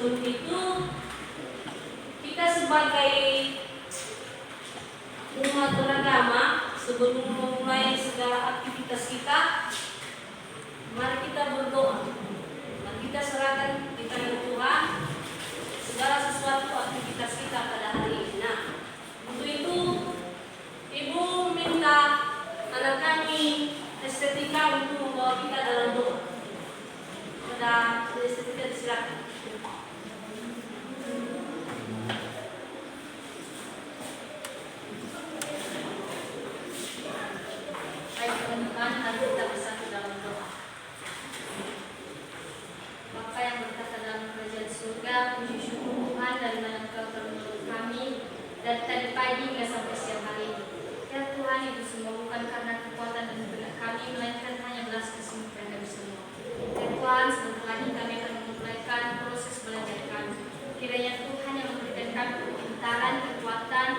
sebelum itu kita sebagai umat beragama, sebelum memulai segala aktivitas kita, mari kita berdoa. Mari kita serahkan di tangan Tuhan segala sesuatu aktivitas kita pada hari ini. Nah, untuk itu Ibu minta anak kami estetika untuk membawa kita dalam doa. Pada estetika disilakan. Baik teman-teman, mari kita bersatu dalam doa. Bapa yang berkata dalam kerajaan surga, puji syukur Tuhan dari mana Engkau telah menolong kami dari tadi pagi hingga sampai siang hari ini. Ya Tuhan, itu semua bukan karena kekuatan dan kehendak kami, melainkan hanya belas kasihan kami semua. Ya Tuhan, sebentar lagi kami akan memulaikan proses belajar kami. Kiranya Tuhan yang memberikan kami kepintaran, kekuatan,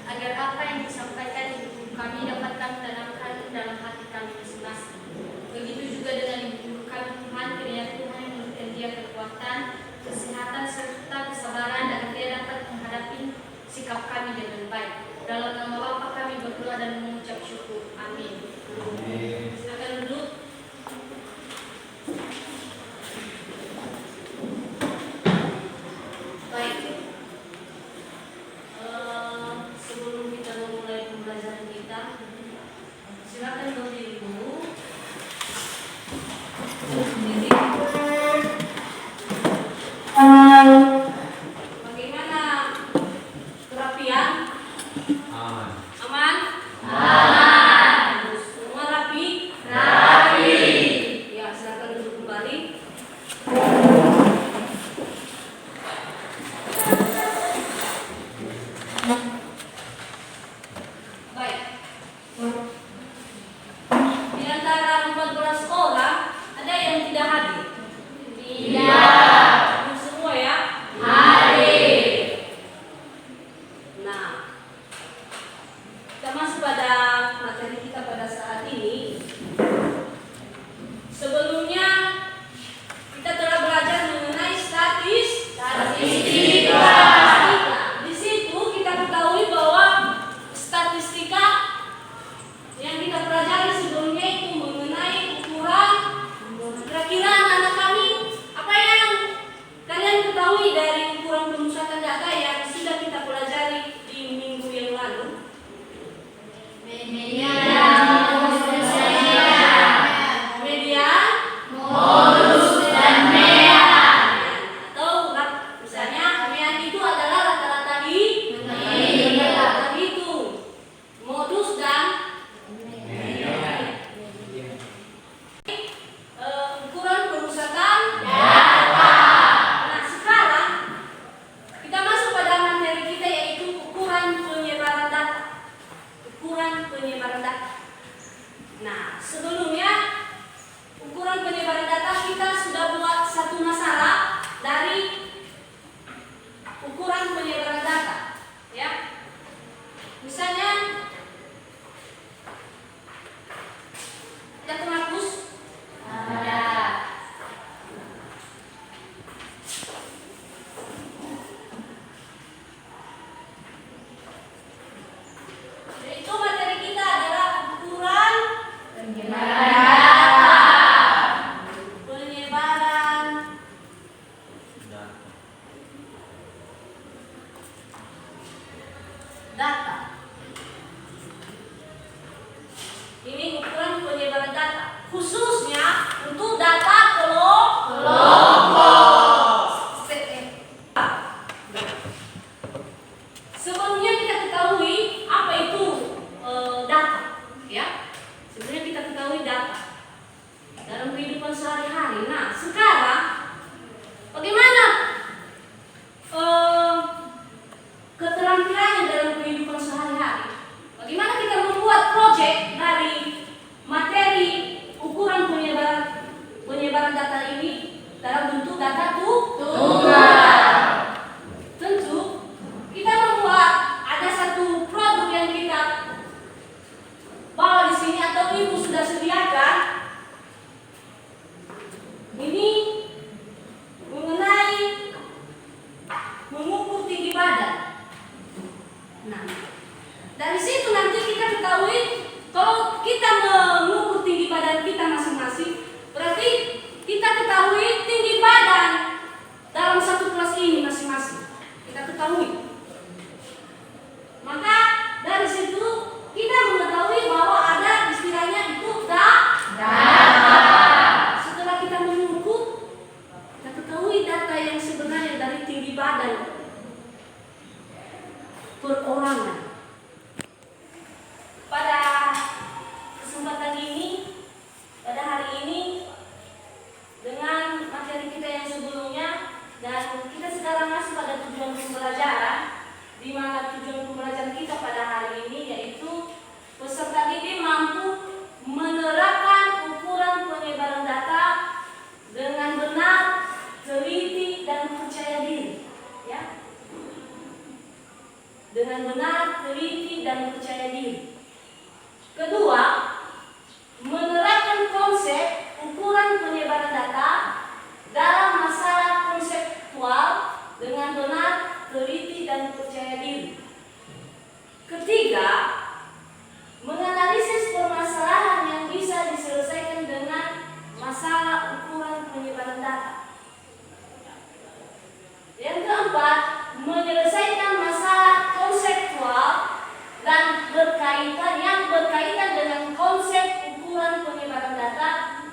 agar apa yang disampaikan di buku kami dapat kami tanamkan dalam hati kami masing-masing. Begitu juga dengan ibu guru kami Tuhan, kiranya Tuhan yang memberikan dia kekuatan, kesehatan serta kesabaran agar dia dapat menghadapi sikap kami dengan baik. Dalam nama Bapa kami berdoa dan mengucap syukur. Amin. Silakan duduk. Baik. Sebelum kita memulai pembelajaran kita, silakan berdiri dulu. Bagaimana kerapian? Aman? Semua rapi? Ya, silakan duduk kembali. Baik. Di antara 14 orang, ada yang tidak hadir? Tidak. Semua ya? Hadir. Nah, kita masuk pada materi kita pada saat ini. Sebelumnya kita telah belajar mengenai statistika. Di situ kita ketahui bahwa statistika yang kita pelajari sebelumnya itu mengenai ukuran kira-kira anak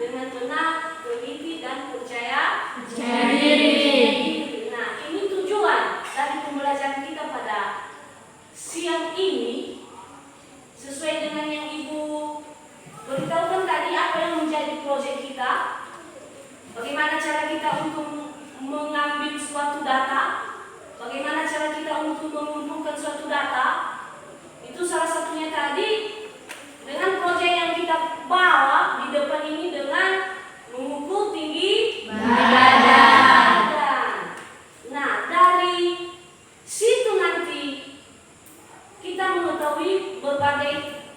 dengan tenang, teliti, dan percaya diri. Nah, ini tujuan dari pembelajaran kita pada siang ini, sesuai dengan yang Ibu beritahukan tadi apa yang menjadi proyek kita, bagaimana cara kita untuk mengambil suatu data, bagaimana cara kita untuk mengumpulkan suatu data. Itu salah satunya tadi dengan proyek yang kita bawa di depan ini dengan mengukur tinggi badan. Nah, dari situ nanti kita mengetahui berbagai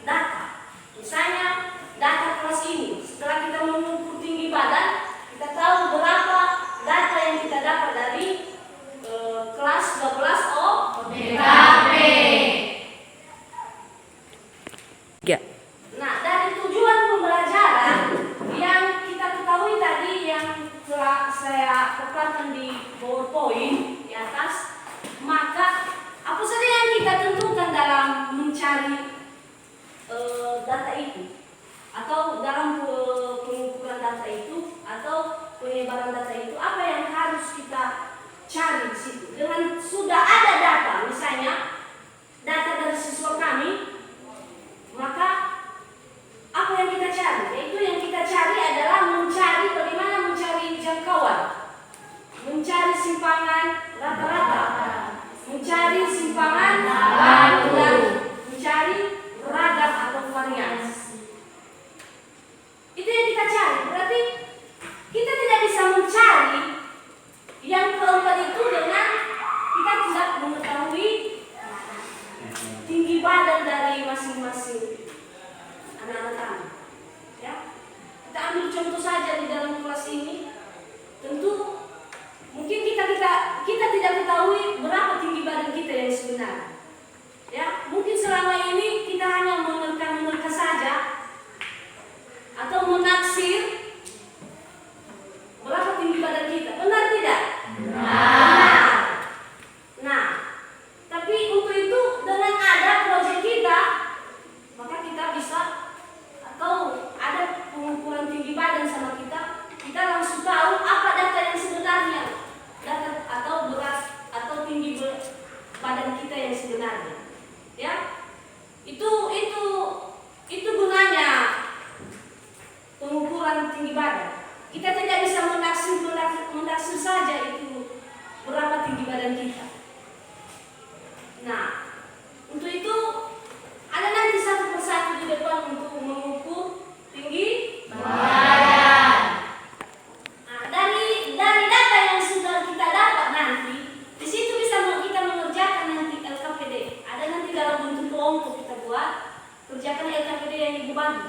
data. Misalnya data kelas ini, setelah kita mengukur tinggi badan, kita tahu berapa data yang kita dapat dari kelas 12 ODKB. Nah, dari tujuan pembelajaran yang kita ketahui tadi yang telah saya paparkan di PowerPoint di atas, maka apa saja yang kita tentukan dalam mencari data itu, atau dalam pengukuran data itu, atau penyebaran data itu, apa yang harus kita cari di situ. Dengan sudah ada data, misalnya data dari siswa kami, maka apa yang kita cari? Yaitu yang kita cari adalah mencari bagaimana mencari jangkauan, mencari simpangan rata-rata, mencari simpangan dan mencari ragam atau variasi. Itu yang kita cari. Berarti kita tidak bisa mencari yang keempat itu dengan kita tidak mengetahui tinggi badan dari masing-masing anak-anak kami. Ya, kita ambil contoh saja di dalam kelas ini. Tentu mungkin kita tidak ketahui berapa tinggi badan kita yang sebenarnya. Ya, mungkin selama ini kita hanya menerka saja atau menaksir berapa tinggi badan kita. Benar tidak? Benar. Nah, tapi untuk itu dengan ada proyek kita, maka kita bisa, atau ada pengukuran tinggi badan sama kita langsung tahu apa data yang sebenarnya, data atau berat atau tinggi badan kita yang sebenarnya. Ya, itu gunanya pengukuran tinggi badan. Kita tidak bisa menaksir saja itu berapa tinggi badan kita. Nah, untuk itu ada nanti satu persatu di depan untuk mengukur tinggi badan. Nah, dari data yang sudah kita dapat nanti, di situ bisa kita mengerjakan nanti LKPD. Ada nanti dalam bentuk kelompok kita buat kerjakan LKPD yang Ibu bagi,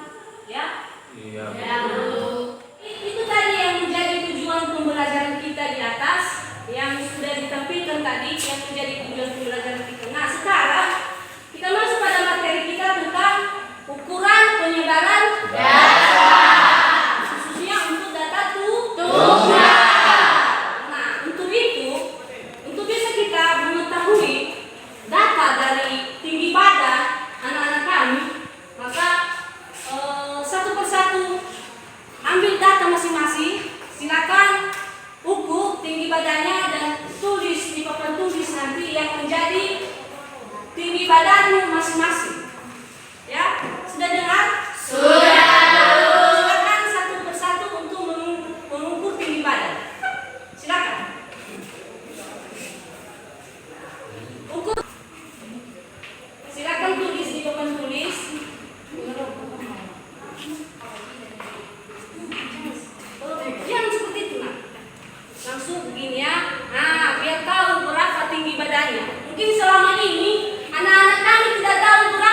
ya? Iya. Ya, itu tadi yang menjadi tujuan pembelajaran kita di atas, yang sudah ditampilkan tadi, yang menjadi tujuan pembelajaran kita. Nah, sekarang kita masuk pada materi kita tentang ukuran penyebaran data, khususnya untuk data tunggal. Nah, untuk itu, untuk bisa kita mengetahui data dari tinggi badan anak-anak kami, maka satu persatu ambil data masing-masing, silakan ukur tinggi badannya dan tulis di papan tulis nanti yang menjadi tinggi badanmu masing-masing. Ya, sudah dengar? Sudah. Silakan satu persatu untuk mengukur tinggi badan. Silakan. Ukur. Silakan tulis di papan tulis. Yang seperti itu, nah. Langsung begini ya. Nah, biar tahu berapa tinggi badannya. Mungkin selama ini anak-anak kami tidak tahu berapa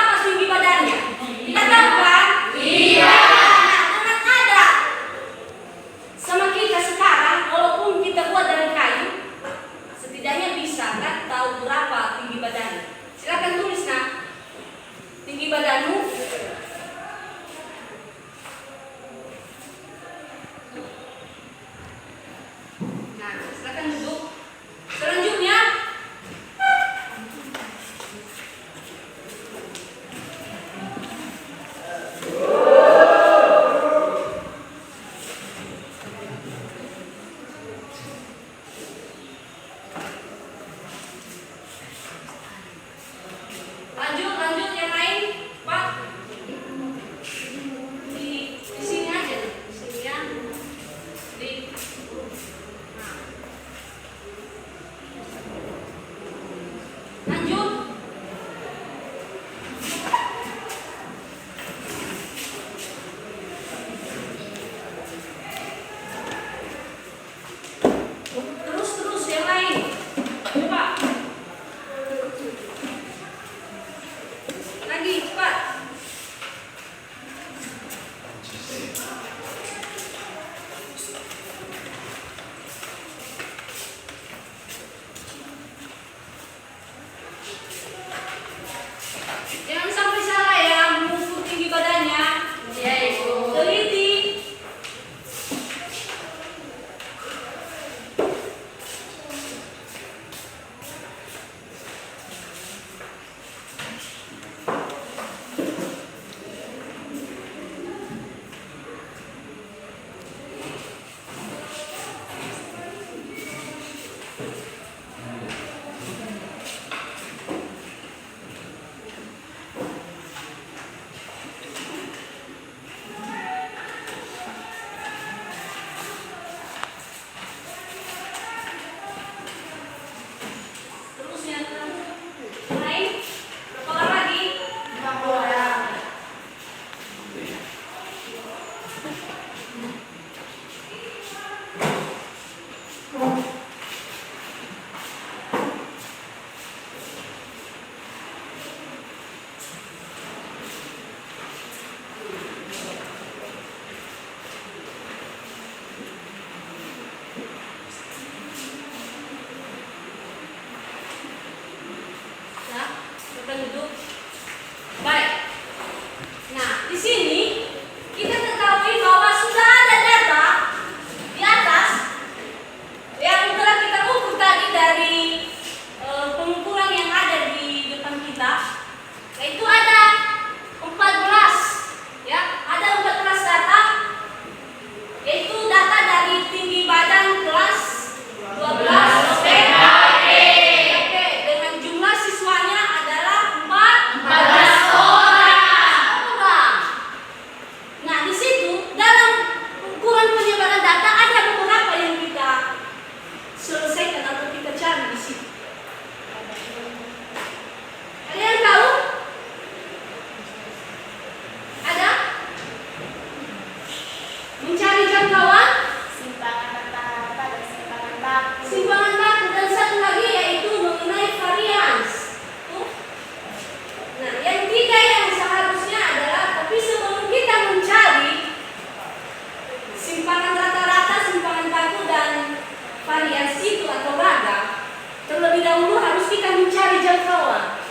jangkauan.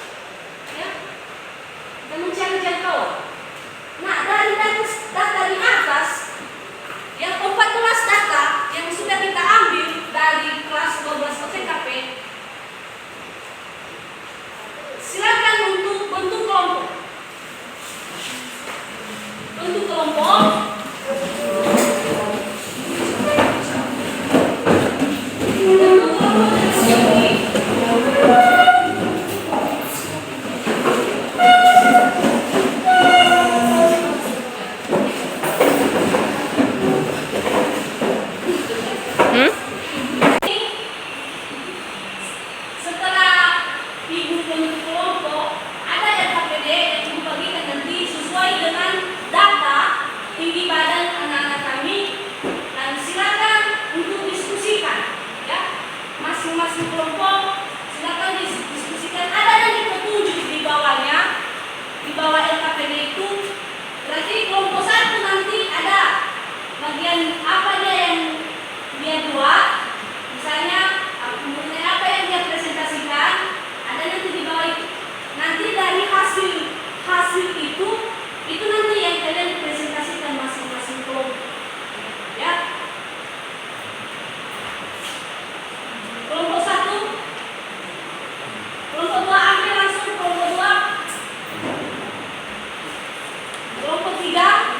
Ya. Kita mencari jangkauan. Nah, dari data di atas, yang 14 data yang sudah kita ambil dari kelas 12 OTKP, silakan untuk bentuk kelompok. Bentuk kelompok. Bentuk kelompok dari sini. Setelah ibu bentuk kelompok, ada LKPD yang membagikan nanti sesuai dengan data tinggi badan anak-anak kami, dan silakan untuk diskusikan, ya. Masing-masing kelompok silakan diskusikan. Ada nanti petunjuk di bawahnya, di bawah LKPD itu. Berarti kelompok 1 nanti ada bagian apa dia yang dia buat, misalnya mengenai apa yang dia presentasikan, ada nanti di bawah itu. Nanti dari hasil itu nanti yang kalian presentasikan masing-masing kelompok, ya. Kelompok 1, kelompok 2 ambil langsung kelompok 2, kelompok 3.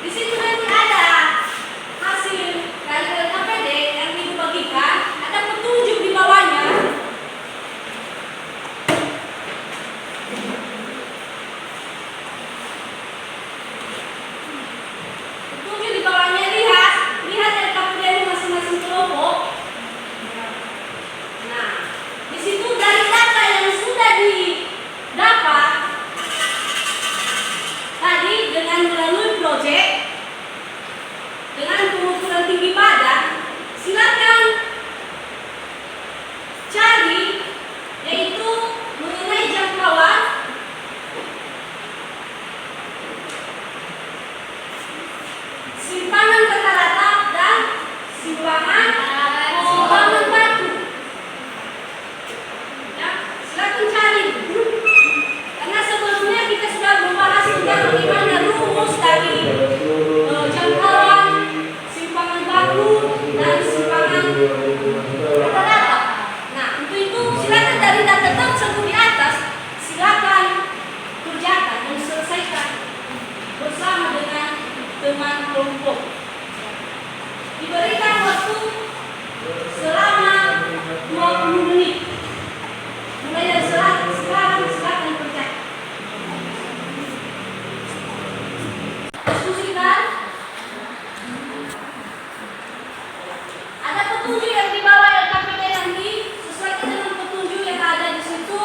Di situ nanti ada hasil dari LKPD yang ibu bagikan, ada petunjuk di bawahnya. Petunjuk di bawahnya, lihat LKPD masing-masing kelompok. Nah, di situ dari data yang sudah didapat tadi dengan melalui proyek, dengan pengukuran tinggi badan, silakan cari, yaitu mengenai jangkauan, simpangan rata-rata dan simpangan batu. Ya, silakan cari. Karena sebelumnya kita sudah membahas tentang bagaimana rumus dari jangkauan, simpangan batu, dan simpangan rata-rata. Nah, untuk itu silakan dari data tersebut di atas, silakan kerjakan dan selesaikan bersama dengan teman kelompok. Diberikan waktu selama 20 menit. Mulai dari sekarang silakan kerjakan. Diskusikan. Ada petunjuk yang dibawa LKPD nanti, sesuaikan dengan petunjuk yang ada di situ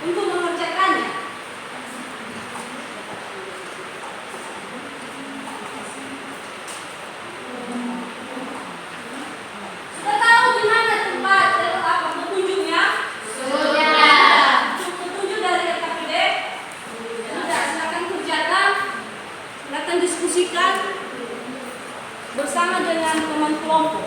untuk mengerjakannya. Sudah tahu di mana tempat petunjuknya? Sudah. Petunjuk dari LKPD. Sudah, silakan kerjakan, silakan diskusikan bersama dengan teman kelompok.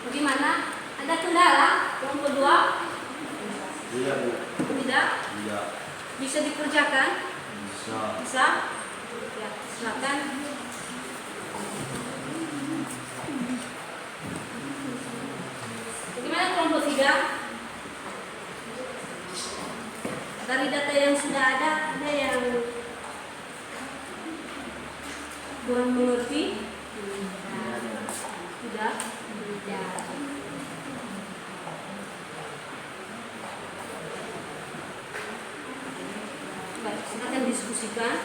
Bagaimana? Ada kendala? Kelompok 2? Bisa dikerjakan? Bisa? Ya, silakan. Bagaimana kelompok 3? Dari data yang sudah ada yang kurang mengerti? Tidak? Tidak. Baik, silakan diskusikan.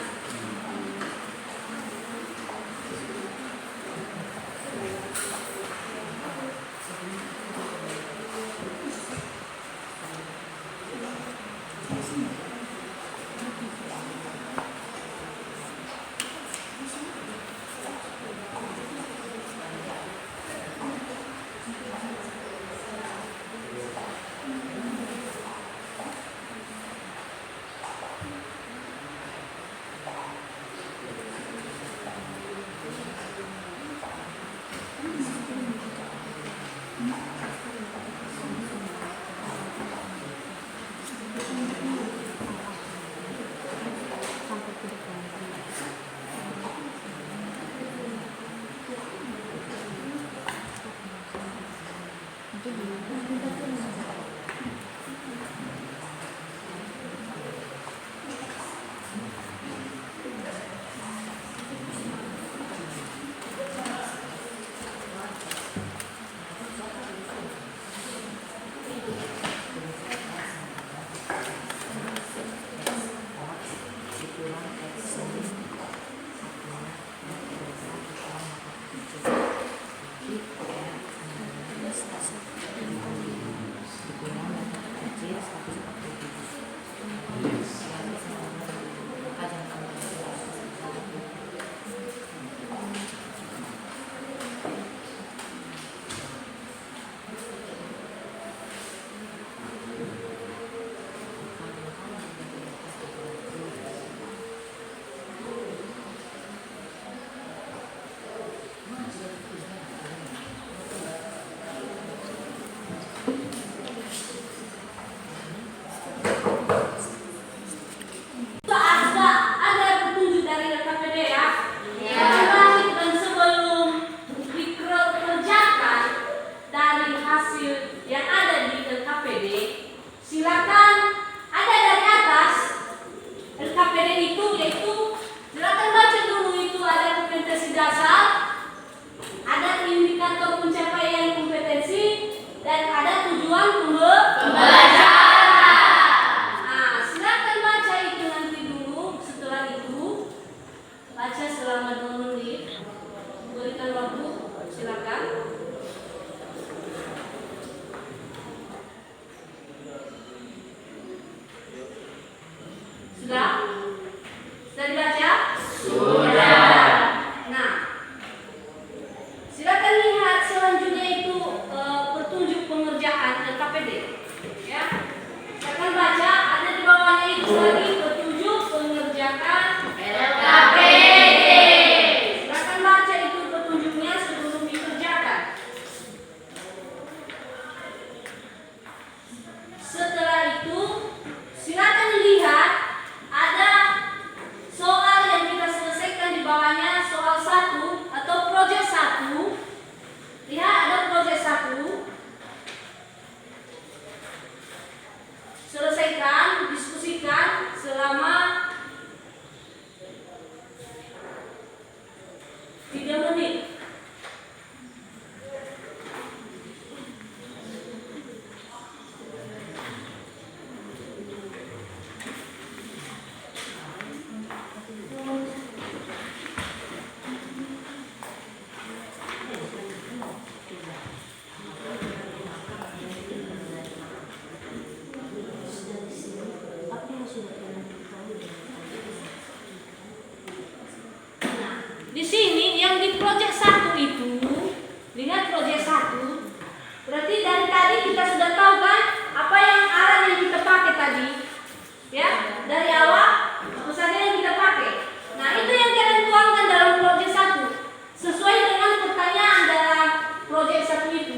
Di sini yang di proyek 1 itu, lihat proyek 1. Berarti dari tadi kita sudah tahu kan apa yang arah yang kita pakai tadi. Ya, dari awal apa saja yang kita pakai. Nah, itu yang kalian tuangkan dalam proyek 1 sesuai dengan pertanyaan dalam proyek 1 itu.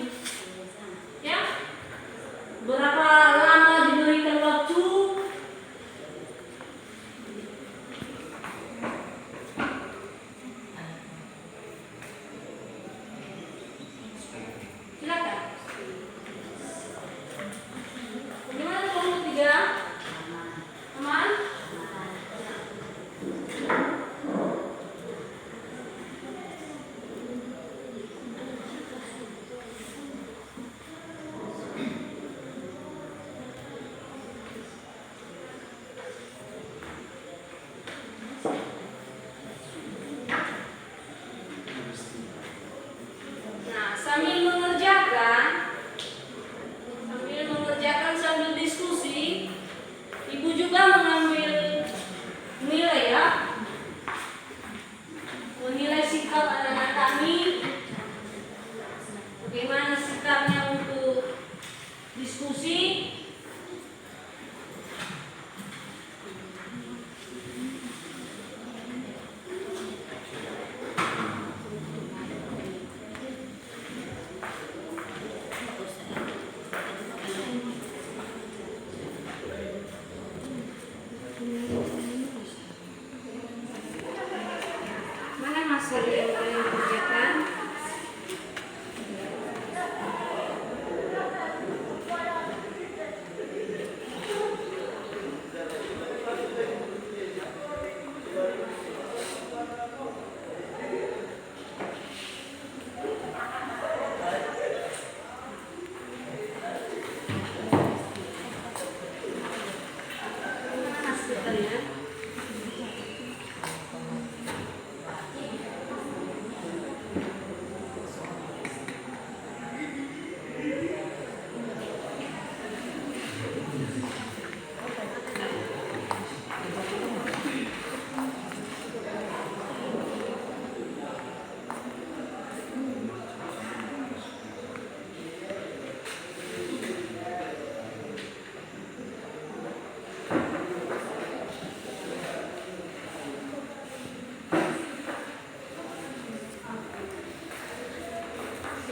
Ya. Berapa lama diberikan waktu?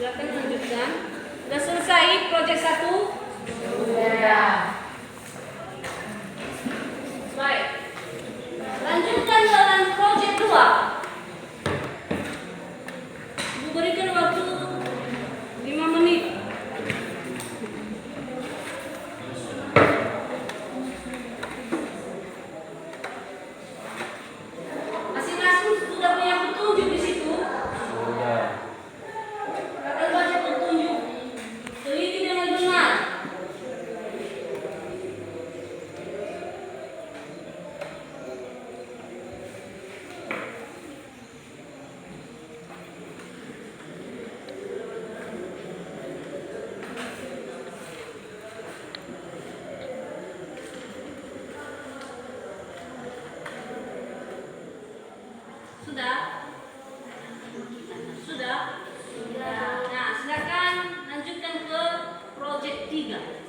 Silakan lanjutkan. Sudah selesai proyek 1? Sudah. Baik. Lanjutkan dalam proyek 2. Ibu berikan waktu 5 menit. Masing-masing sudah punya petunjuk di situ. Sudah. Akan baca petunjuk. Teliti dengan benar. Sudah? Sudah? Sudah. Nah, silakan lanjutkan ke proyek 3.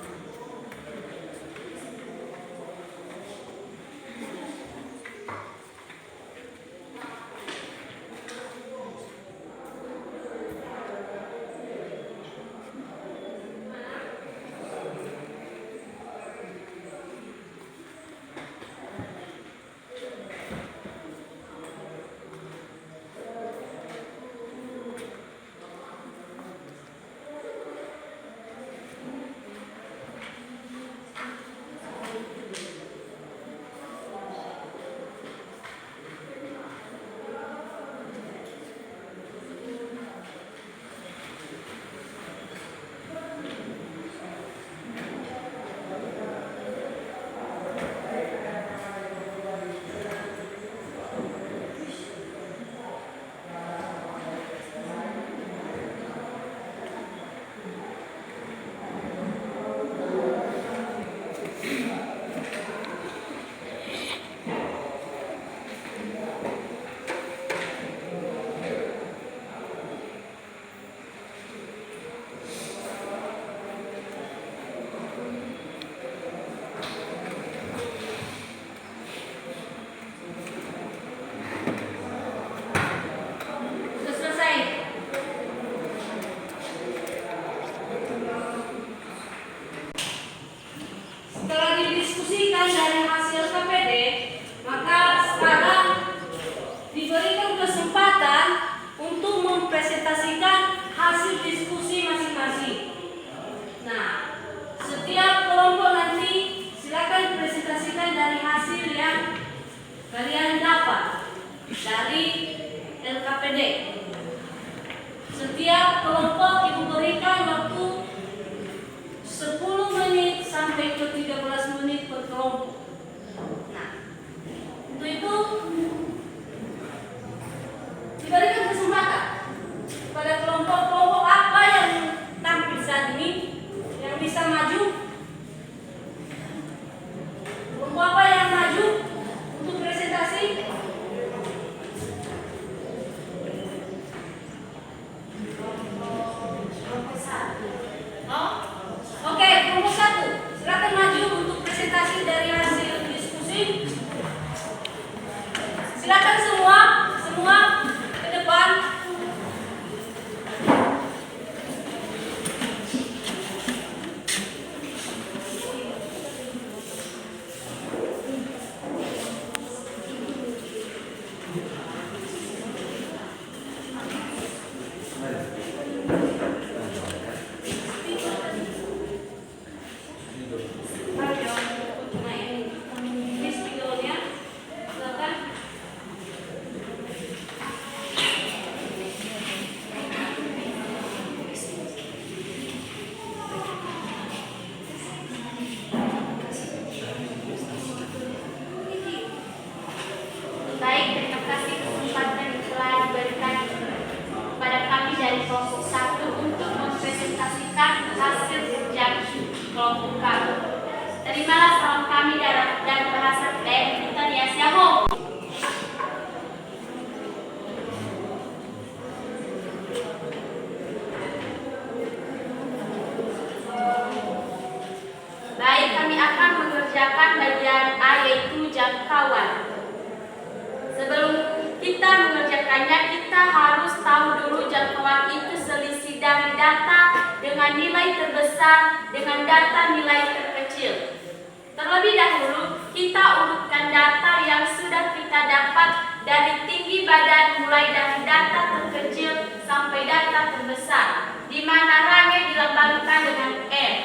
Sudah selesai. Setelah didiskusikan dari hasil KPD, maka sekarang diberikan kesempatan untuk mempresentasikan hasil diskusi masing-masing. Nah, setiap kelompok nanti silakan presentasikan dari hasil yang kalian dapat dari LKPD. Setiap kelompok ibu berikan waktu 10 menit sampai ke 13 menit per kelompok. Nah, untuk itu diberikan kesempatan pada kelompok-kelompok apa yang tampil saat ini yang bisa maju. Kelompok apa yang maju untuk presentasi? Oh, oke, kelompok 1. Silakan maju untuk presentasi dari hasil diskusi. Silakan semua ke depan. Baik, terima kasih kesempatan yang telah diberikan kepada kami dari kelompok 1 untuk mempresentasikan hasil kerja kelompok kami. Terimalah salam kami dan bahasa daerah kita di Asiago. Baik, kami akan mengerjakan bagian A, yaitu jangkauan. Sebelum kita mengerjakannya, kita harus tahu dulu jangkauan itu selisih dari dengan nilai terbesar dengan data nilai terkecil. Terlebih dahulu, kita urutkan data yang sudah kita dapat dari tinggi badan mulai dari data terkecil sampai data terbesar, di mana range dilambangkan dengan R.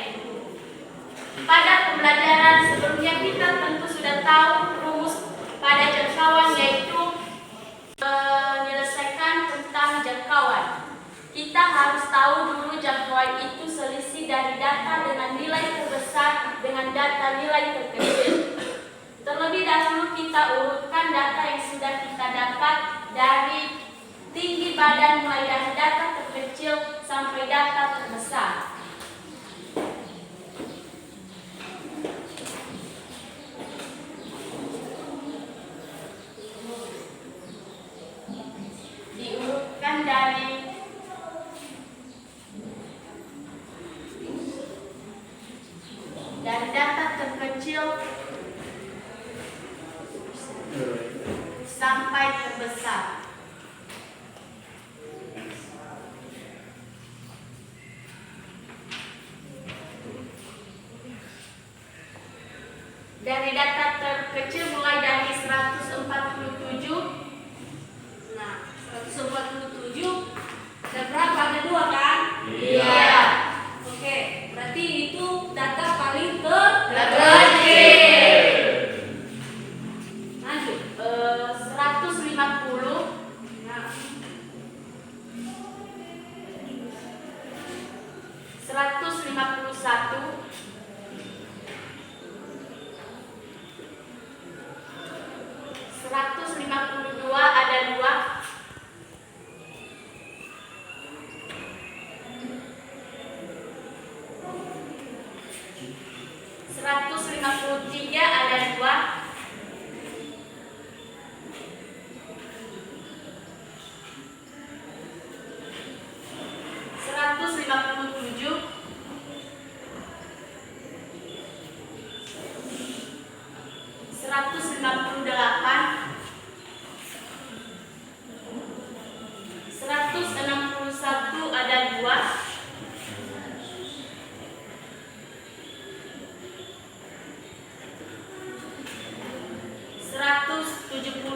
Pada pembelajaran sebelumnya kita tentu sudah tahu rumus pada jangkauan, yaitu menyelesaikan tentang jangkauan. Kita harus tahu dulu jangkauan itu selisih dari data dengan nilai terbesar dengan data nilai terkecil. Terlebih dahulu kita urutkan data yang sudah kita dapat dari tinggi badan mulai dari data terkecil sampai data terbesar. Diurutkan dari data terkecil sampai terbesar. Dari data terkecil mulai dari 147. Nah, 147 ada berapa? Ada 2 kan? Iya. Oke, berarti itu data paling terkecil. Lanjut. 150. Nah, 151. 152 ada 2. 153 ada 2. 157. 158. 161 ada 2. 172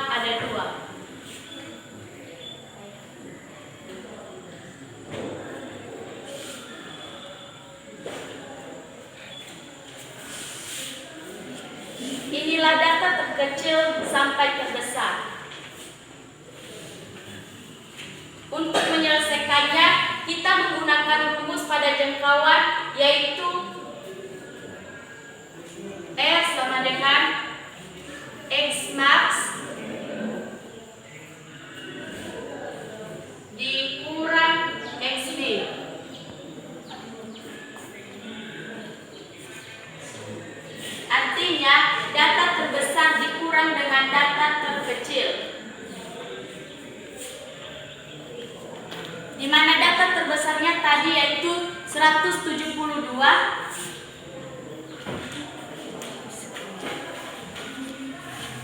ada 2. Inilah data terkecil sampai terbesar. Untuk menyelesaikannya, kita menggunakan rumus pada jangkauan, yaitu R sama dengan X max dikurang X min. Artinya, data terbesar dikurang dengan data terkecil, di mana data terbesarnya tadi yaitu 172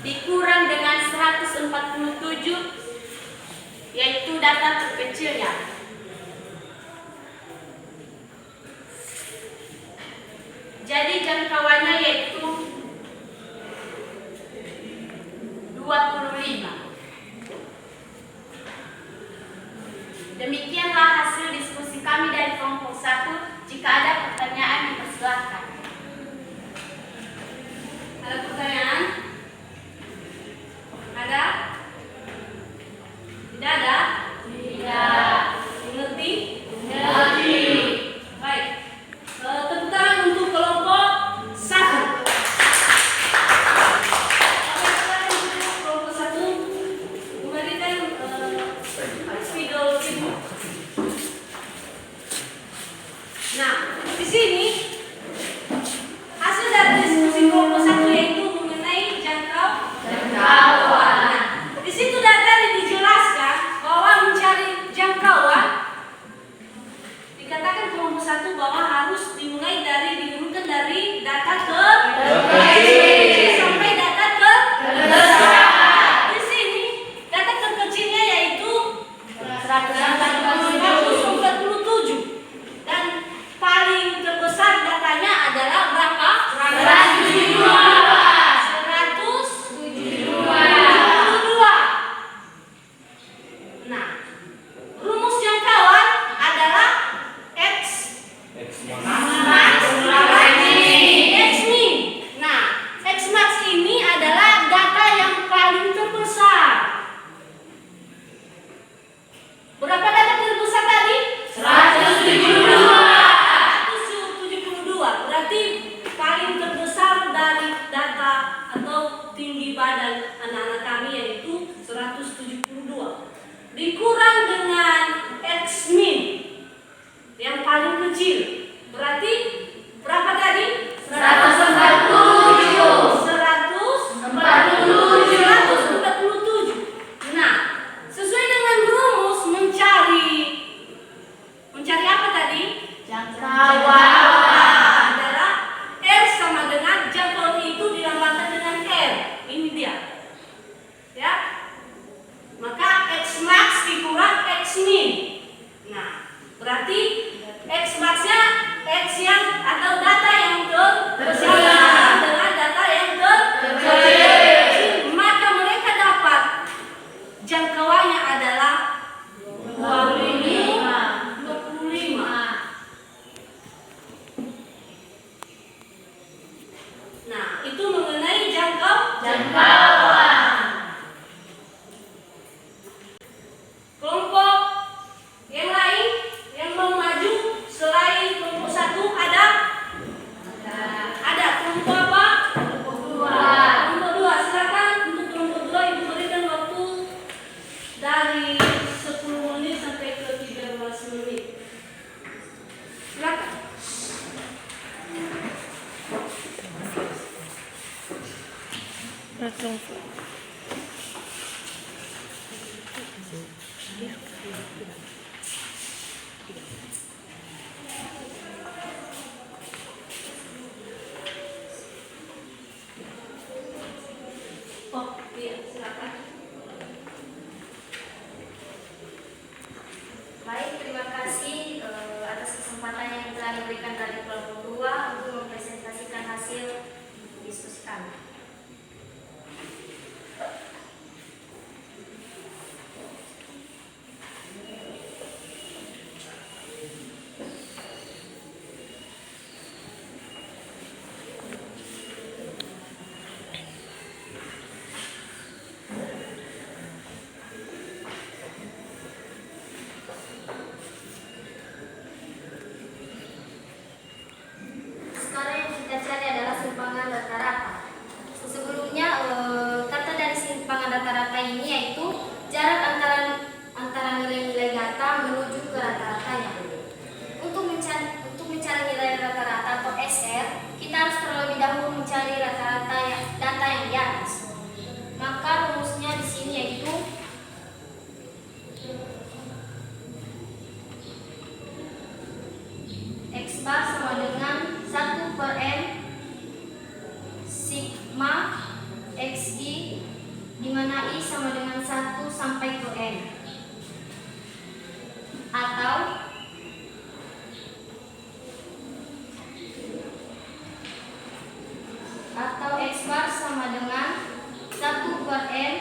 dikurang dengan 147, yaitu data terkecilnya. Jadi jangkauannya yaitu 25. Demikianlah hasil diskusi kami dari kelompok 1. Jika ada pertanyaan, dipersilakan. ada pertanyaan? Ada? Tidak ada? Tidak. Mengerti? Mengerti. Baik. Tepuk tangan untuk kelompok 1. Kelompok 1 memberikan spidol ibu. Nah, di sini hasil dari diskusi kelompok 1 yaitu mengenai jangkauan. Nah, di situ tadi dijelaskan bahwa mencari jangkauan dikatakan kelompok 1 bahwa harus dimulai diurutkan dari data terkecil sampai data terbesar. Di sini data terkecilnya yaitu 147 dan Oh, iya, silakan. Baik, terima kasih atas kesempatan yang telah diberikan dari kelompok 2 untuk mempresentasikan hasil diskusi kami. Sekarang yang kita cari adalah simpangan rata-rata. Sebelumnya, kata dari simpangan rata-rata ini yaitu jarak antara nilai-nilai data menuju ke rata-ratanya. Untuk mencari nilai rata-rata atau SR, kita harus terlebih dahulu mencari rata-rata data yang di atas. Maka rumusnya di sini yaitu X bar sama dengan 1 per N sigma XI, di mana I sama dengan 1 sampai ke N, atau X bar sama dengan 1 per N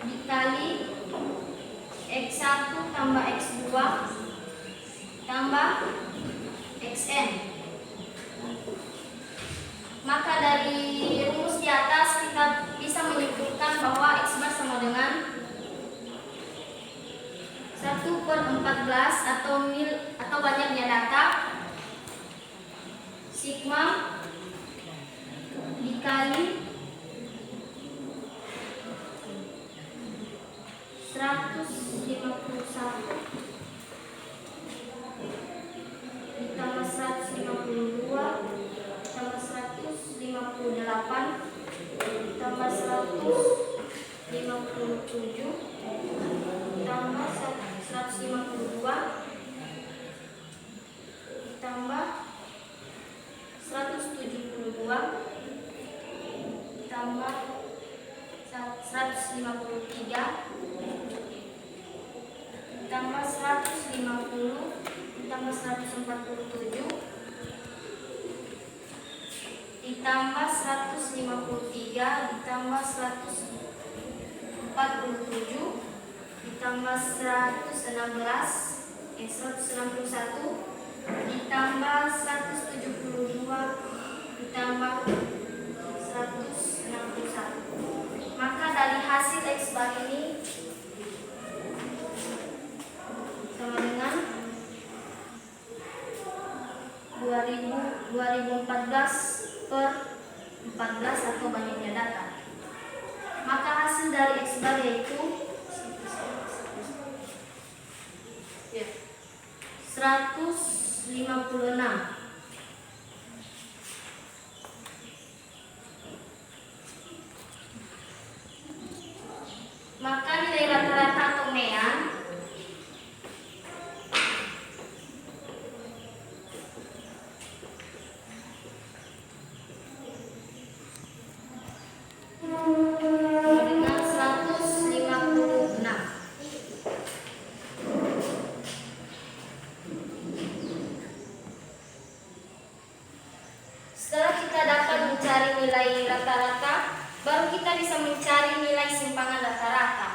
dikali X1 tambah X2 tambah Xn. Maka dari rumus di atas kita bisa menyimpulkan bahwa X bar sama dengan 1 per 14 atau banyaknya data sigma dikali 151 ditambah 152 ditambah 158 ditambah 157 ditambah 152 ditambah 172 ditambah 153 ditambah 150 ditambah 147 ditambah 153 ditambah 147 ditambah 161 ditambah 172 ditambah 161. Maka dari hasil X bar ini sama dengan 2014 per 14 atau banyaknya data. Maka hasil dari X bar yaitu 156. Maka nilai rata-rata atau mean dengan 156. Setelah kita dapat mencari nilai rata-rata, baru kita bisa mencari nilai simpangan rata-rata.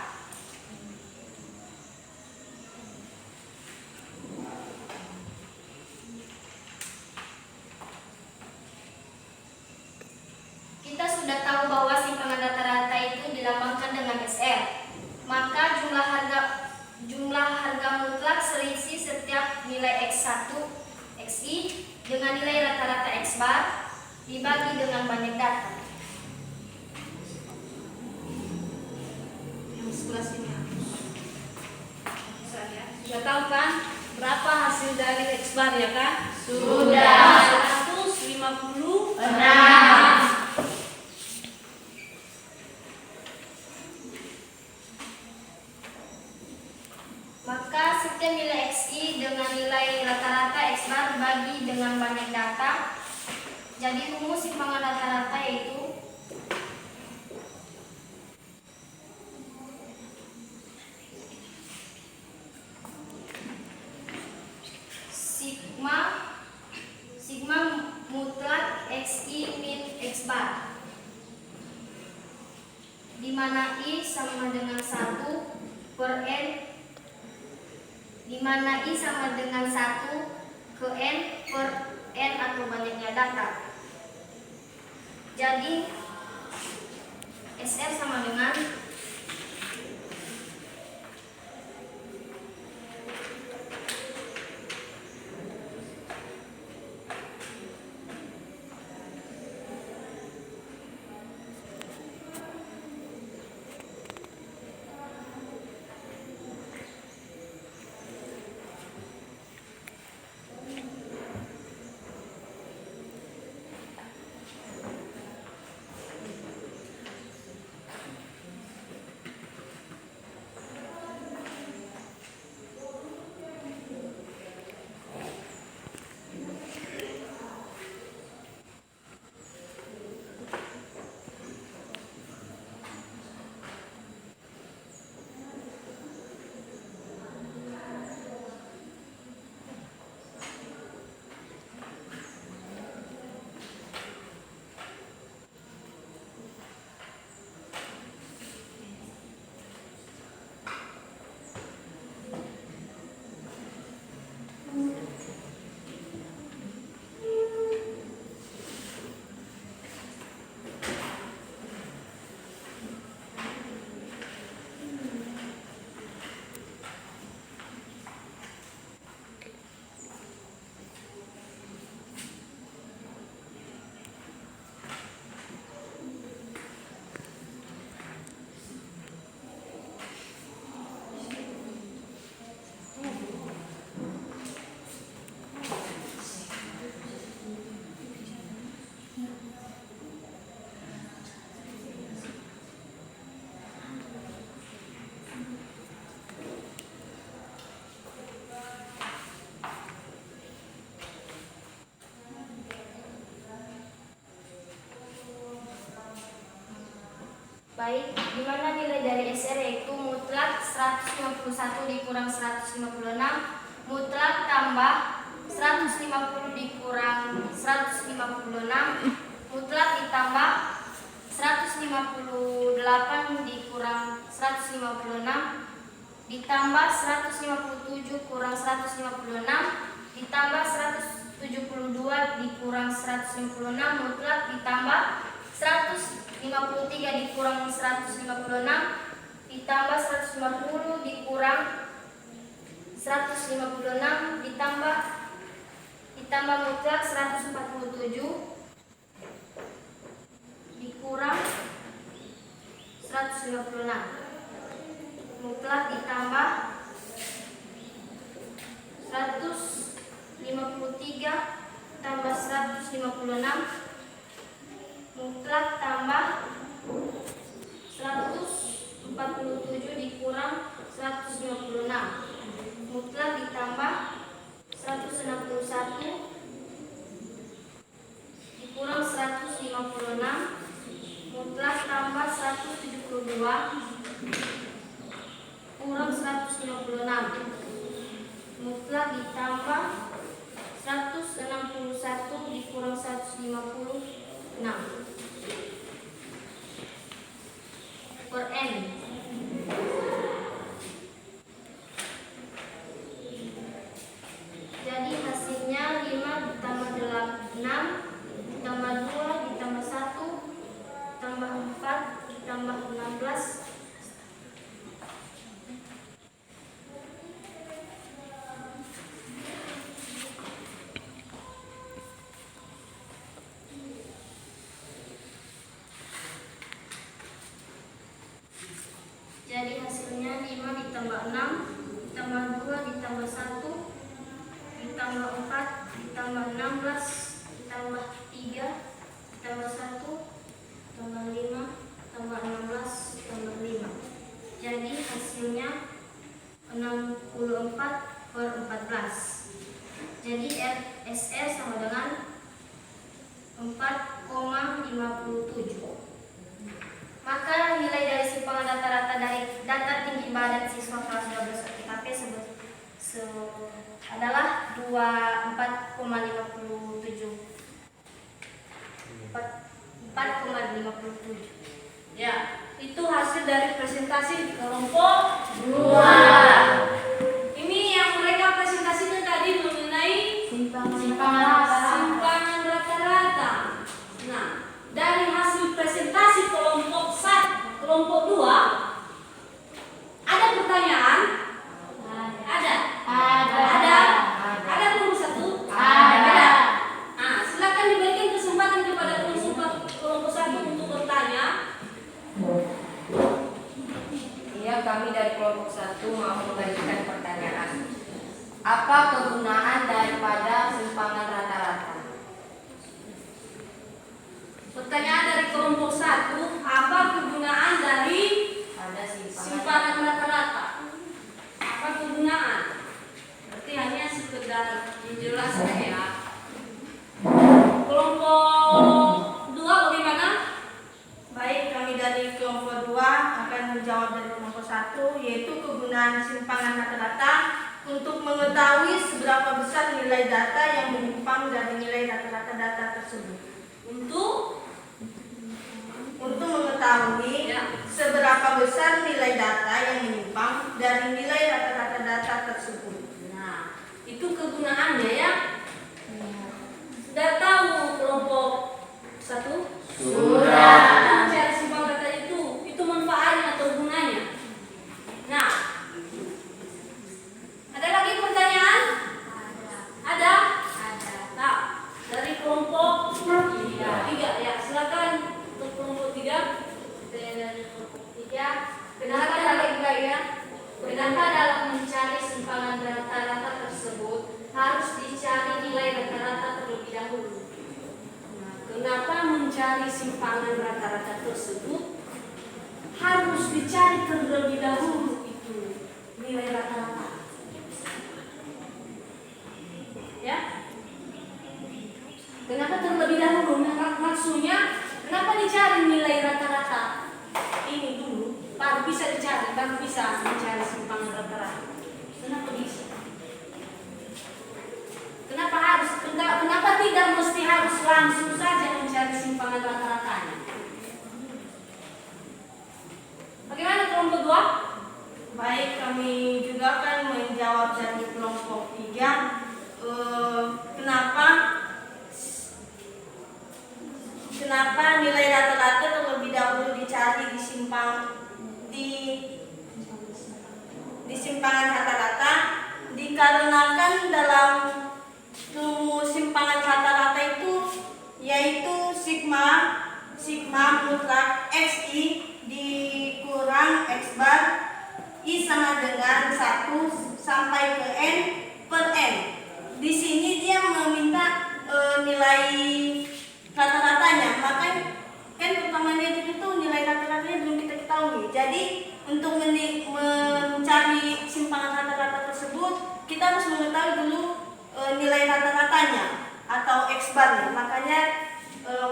Kita sudah tahu bahwa simpangan rata-rata itu dilambangkan dengan SR. Maka jumlah harga mutlak selisih setiap nilai X1, XI dengan nilai rata-rata X bar dibagi dengan banyak data. Yang sebelah sini. Sudah tahu kan berapa hasil dari X bar ya kan? Sudah. 156. Sistem nilai XI dengan nilai rata-rata X bar bagi dengan banyak data. Jadi rumus simpangan rata-rata yaitu sigma mutlak XI min X bar, di mana I sama dengan 1 per N, di mana I sama dengan 1 ke N per N atau banyaknya data. Jadi SR sama dengan baik, di mana nilai dari SR yaitu mutlak 151 dikurang 156, mutlak tambah 150 dikurang 156, mutlak ditambah 158 dikurang 156, ditambah 157 kurang 156, ditambah 172 dikurang 156, mutlak ditambah 153 dikurang 156, ditambah 150 dikurang 156, ditambah mutlak 147 dikurang 156, mutlak ditambah 153 tambah 156, mutlak tambah 147 dikurang 156, mutlak ditambah 161 dikurang 156, mutlak tambah 172 kurang 156, mutlak ditambah 161 dikurang 156 per N. Jadi hasilnya 5 ditambah 6 ditambah 2 ditambah 1 ditambah 4 ditambah 16 jadi hasilnya 5 ditambah 6 ditambah 2 ditambah 1 ditambah 4 ditambah 16 ditambah 3 ditambah 1 tambah 5 tambah 16 tambah 5. Jadi hasilnya 64 per 14. Jadi RSR sama dengan 4,57. Maka nilai dari simpangan rata-rata dari data tinggi badan siswa kelas 12 OTKP adalah 4,57. Ya, itu hasil dari presentasi kelompok 2. Ini yang mereka presentasikan tadi mengenai simpangan rata-rata. Nah, dari hasil presentasi kelompok 1, kelompok 2, ada pertanyaan? Ada. Ada kelompok 1? Ada. Nah, silakan diberikan kesempatan kepada kelompok 1 untuk bertanya. Iya, kami dari kelompok 1 mau memberikan pertanyaan. Apa kegunaan daripada simpangan rata-rata? Pertanyaan dari kelompok 1, apa kegunaan dari Ada simpangan. simpangan rata-rata? Apa kegunaan? Berarti hanya sekedar menjelaskan ya. Kelompok 2 bagaimana? Baik, kami dari kelompok 2 akan menjawab dari kelompok 1, yaitu kegunaan simpangan rata-rata untuk mengetahui seberapa besar nilai data yang menyimpang dari nilai rata-rata data tersebut. Untuk Mengetahui seberapa besar nilai data yang menyimpang dari nilai rata-rata data tersebut. Nah, itu kegunaannya ya. Sudah tahu kelompok 1? Sudah. Mencari simpangan data itu manfaatnya atau gunanya. Nah, ada lagi pertanyaan? Ada? Nah, dari kelompok 3 ya, silakan untuk kelompok 3. Dari kelompok 3, kenapa dalam mencari simpangan rata-rata tersebut harus dicari nilai rata-rata terlebih dahulu? Nah, kenapa mencari simpangan rata-rata tersebut harus dicari terlebih dahulu itu nilai rata-rata? Ya? Kenapa terlebih dahulu? Maksudnya kenapa dicari nilai rata-rata ini dulu, baru bisa dicari, baru bisa mencari simpangan rata-rata? Kenapa bisa? Kenapa tidak mesti harus langsung saja mencari simpangan rata-ratanya? Bagaimana kelompok 2? Baik, kami juga akan menjawab dari kelompok 3. Kenapa nilai rata-rata terlebih dahulu dicari di simpangan rata-rata? Dikarenakan dalam rumus simpangan rata-rata itu yaitu sigma mutlak xi dikurang x bar i sama dengan 1 sampai ke n per n. Di sini dia meminta nilai rata-ratanya, maka kan pertamanya itu nilai rata-ratanya belum kita ketahui. Jadi untuk mencari simpangan rata-rata tersebut kita harus mengetahui dulu nilai rata-ratanya atau x barnya. Makanya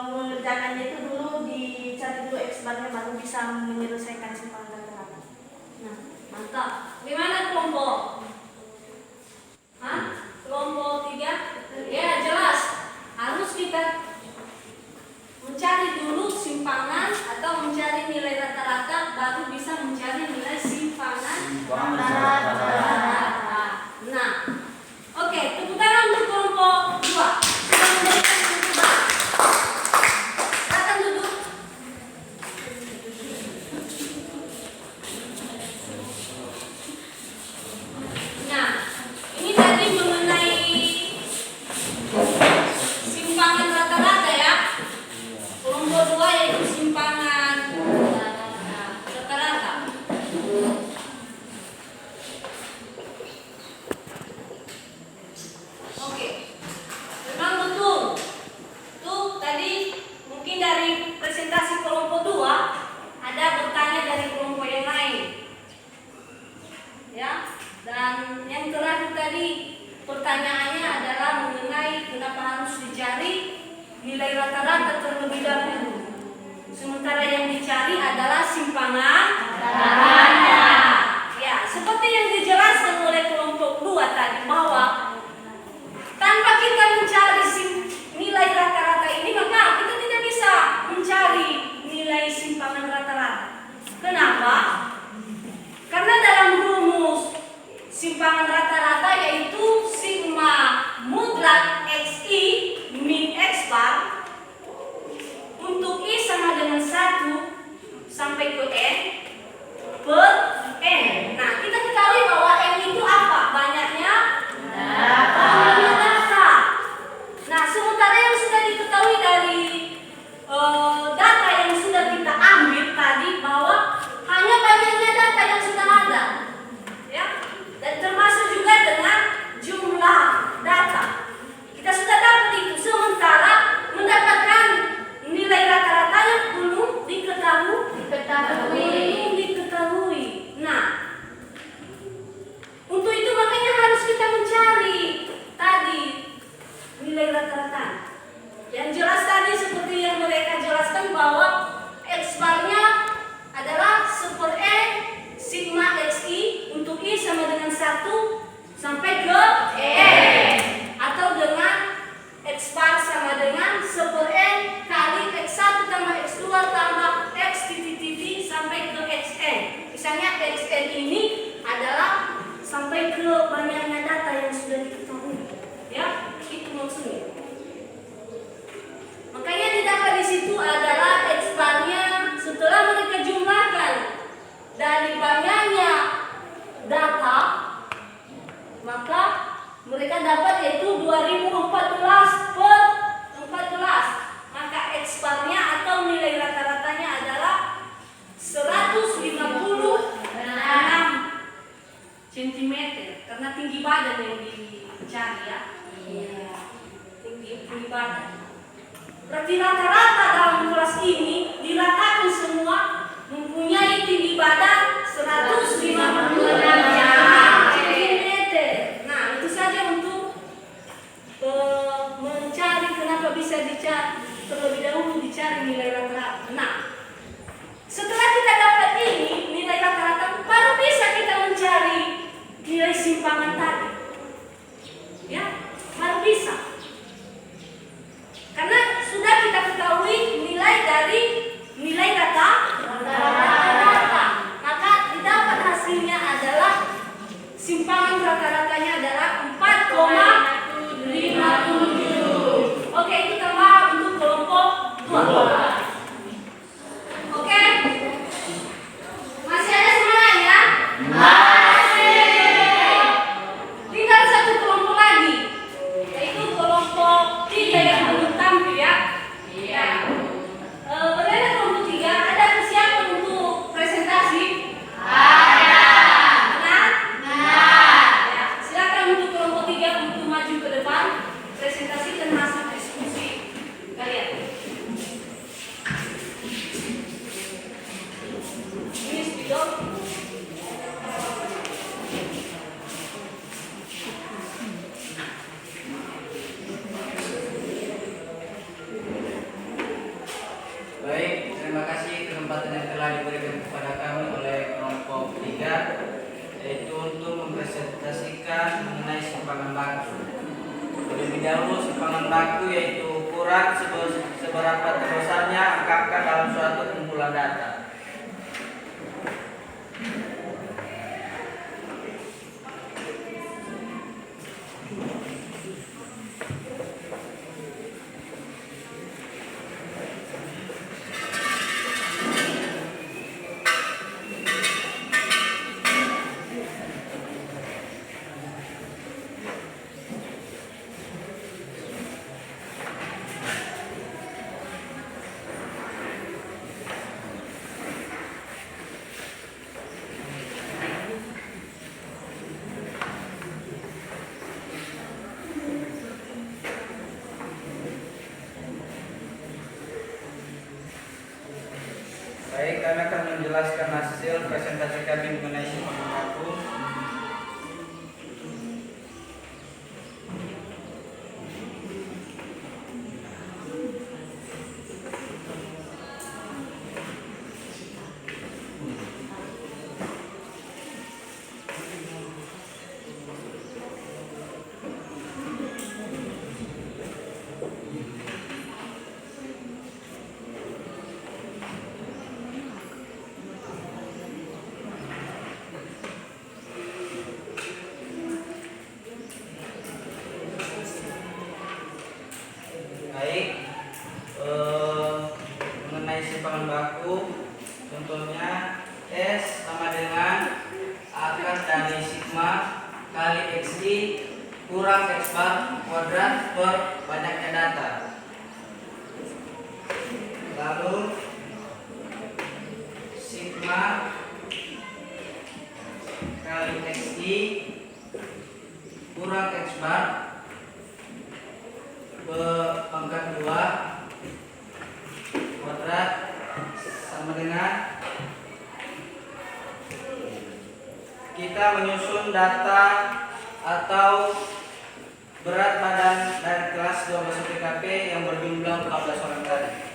mengerjakannya itu dulu dicari dulu x barnya baru bisa menyelesaikan simpangan rata-rata. Nah, mantap. Gimana kelompok? Kelompok 3? Ya, jelas. Harus kita mencari dulu simpangan atau mencari nilai rata-rata baru bisa mencari nilai simpangan rata-rata. Nah, oke, tepuk tangan untuk kelompok 2. Sudah memberikan jawaban. Silakan duduk. pertanyaannya adalah mengenai kenapa harus dicari nilai rata-rata terlebih dahulu. Sementara yang dicari adalah simpangan ratanya. Ya, seperti yang dijelaskan oleh kelompok 2 tadi bahwa tanpa kita mencari nilai rata-rata ini, maka kita tidak bisa mencari nilai simpangan rata-rata. Kenapa? Karena dalam rumus simpangan rata-rata yaitu sigma mutlak XI min X bar untuk I sama dengan 1 sampai ke N per N. Nah, kita ketahui bahwa N itu apa? Banyaknya data. Nah, sementara yang sudah diketahui dari data yang sudah kita ambil tadi bahwa hanya banyaknya data yang sudah ada, ya, dan termasuk juga dengan jumlah data. Kita sudah dapat itu, sementara mendapatkan nilai rata-ratanya belum diketahui. Nah, untuk itu makanya harus kita mencari tadi nilai rata-rata. Yang jelas tadi seperti yang mereka jelaskan bahwa X bar-nya adalah 1/N sigma XI untuk I sama dengan 1 sampai ke N, atau dengan X bar sama dengan 1/N kali X1 tambah X2 tambah X titik sampai ke Xn. Misalnya Xn ini adalah sampai ke banyaknya data yang sudah diketahui, ya, itu maksudnya. Makanya didapat di situ adalah X bar-nya setelah mereka jumlahkan dari banyaknya data, maka mereka dapat yaitu 2014 per 14. Maka X bar-nya atau nilai rata-ratanya adalah 156 cm karena tinggi badan yang dicari, ya. Tinggi badan. Berarti rata-rata dalam kelas ini diratakan semua mempunyai tinggi badan 156 cm. Nah, itu saja untuk mencari kenapa bisa dicari terlebih dahulu dicari nilai rata-rata. Nah, setelah kita dapat ini nilai rata-rata, baru bisa kita mencari nilai simpangan tadi, ya, baru bisa. Karena sudah kita ketahui nilai dari nilai rata-rata, maka didapat hasilnya adalah simpangan rata-ratanya adalah 4,57. Oke, itu tambah untuk kelompok 2. Oke, masih ada semuanya, ya? Tinggal satu kelompok lagi, yaitu kelompok 3 yang belum tampil, ya. Bagaimana kelompok 3? Ada kesiapan untuk presentasi? Ya, silakan untuk kelompok 3 untuk maju ke depan, presentasi dan masuk diskusi kalian. Ini spidol. Baik, terima kasih kesempatan yang telah diberikan kepada kami oleh kelompok 3, yaitu untuk mempresentasikan mengenai simpangan baku. Terlebih dahulu, simpangan baku yaitu ukuran seberapa terusannya angkapkan dalam suatu kumpulan data. Baik, kami akan menjelaskan hasil presentasi kami mengenai simpangan baku. kurang X bar kuadrat per banyaknya data. Lalu sigma kali XI kurang X bar pangkat 2 kuadrat sama dengan kita menyusun data atau berat badan dari kelas 12 PKP yang berjumlah 14 orang tadi.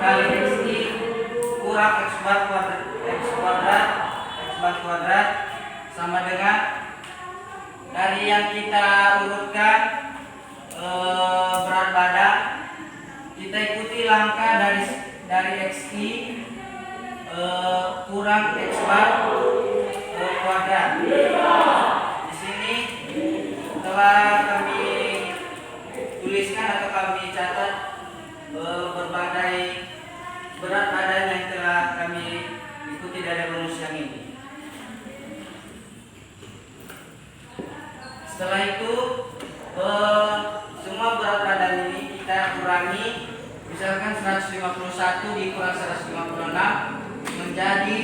Kali XI kurang X bar kuadrat sama dengan dari yang kita urutkan berat badan, kita ikuti langkah dari XI kurang X bar kuadrat. Di sini telah kami tuliskan atau kami catat berbagai berat badan yang telah kami ikuti dari rumus yang ini. Setelah itu semua berat badan ini kita kurangi, misalkan 151 dikurang 156 menjadi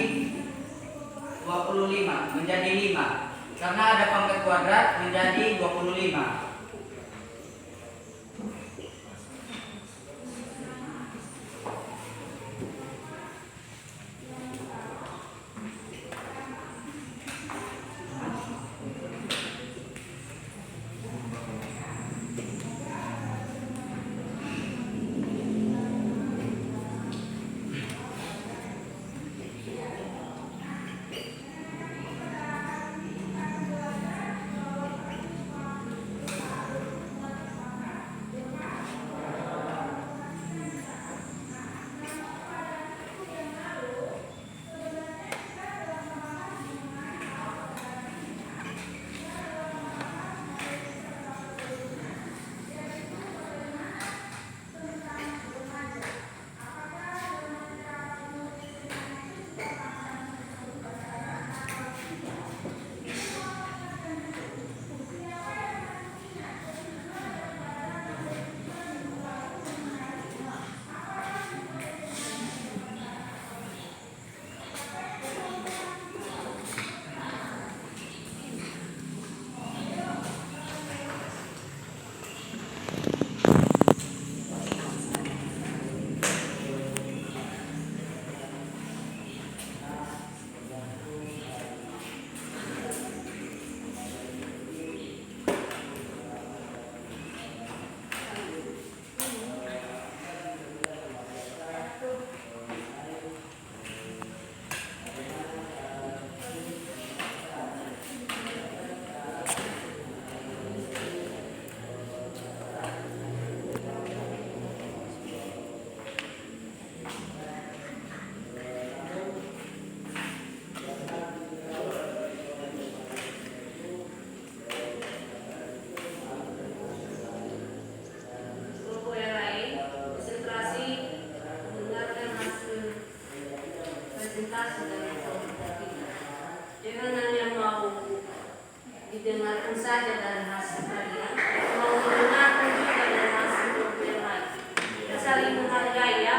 25, menjadi 5. Karena ada pangkat kuadrat menjadi 25. didengarkan saja dari hasil kalian, mau mendengarkan juga dari hasil kelompok yang lain. Kita saling menghargai ya.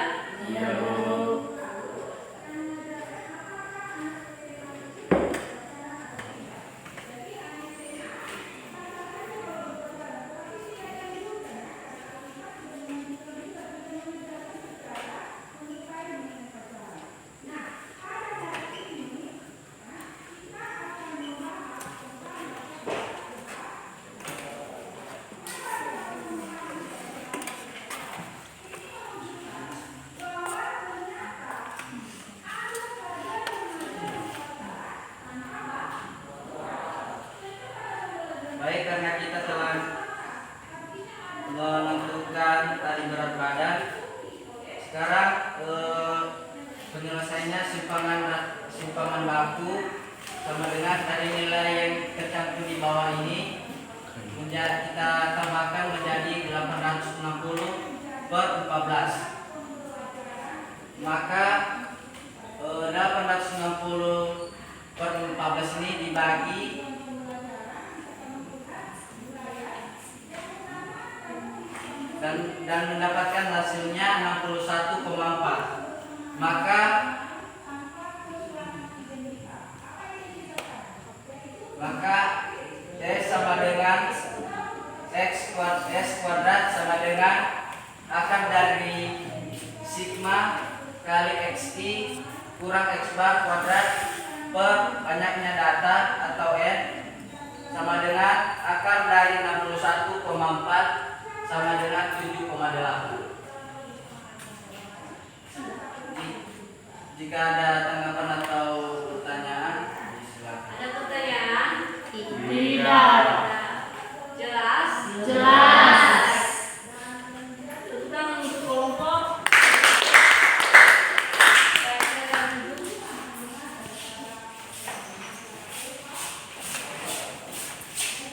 Baik, karena kita telah menentukan tadi berat badan, sekarang penyelesaiannya simpangan baku sama dengan tadi nilai yang tercantum di bawah ini kita tambahkan menjadi 860 per 14. Maka 860 per 14 ini dibagi dan mendapatkan hasilnya 61,4. Maka S sama dengan S kuadrat sama dengan akar dari sigma kali XI kurang X bar kuadrat per banyaknya data atau N sama dengan akar dari 61,4 sama dengan 7,8. Jika ada tanggapan atau pertanyaan, silakan. Ada pertanyaan? Tidak. Jelas? Jelas. Tepuk tangan untuk kelompok. Silakan duduk.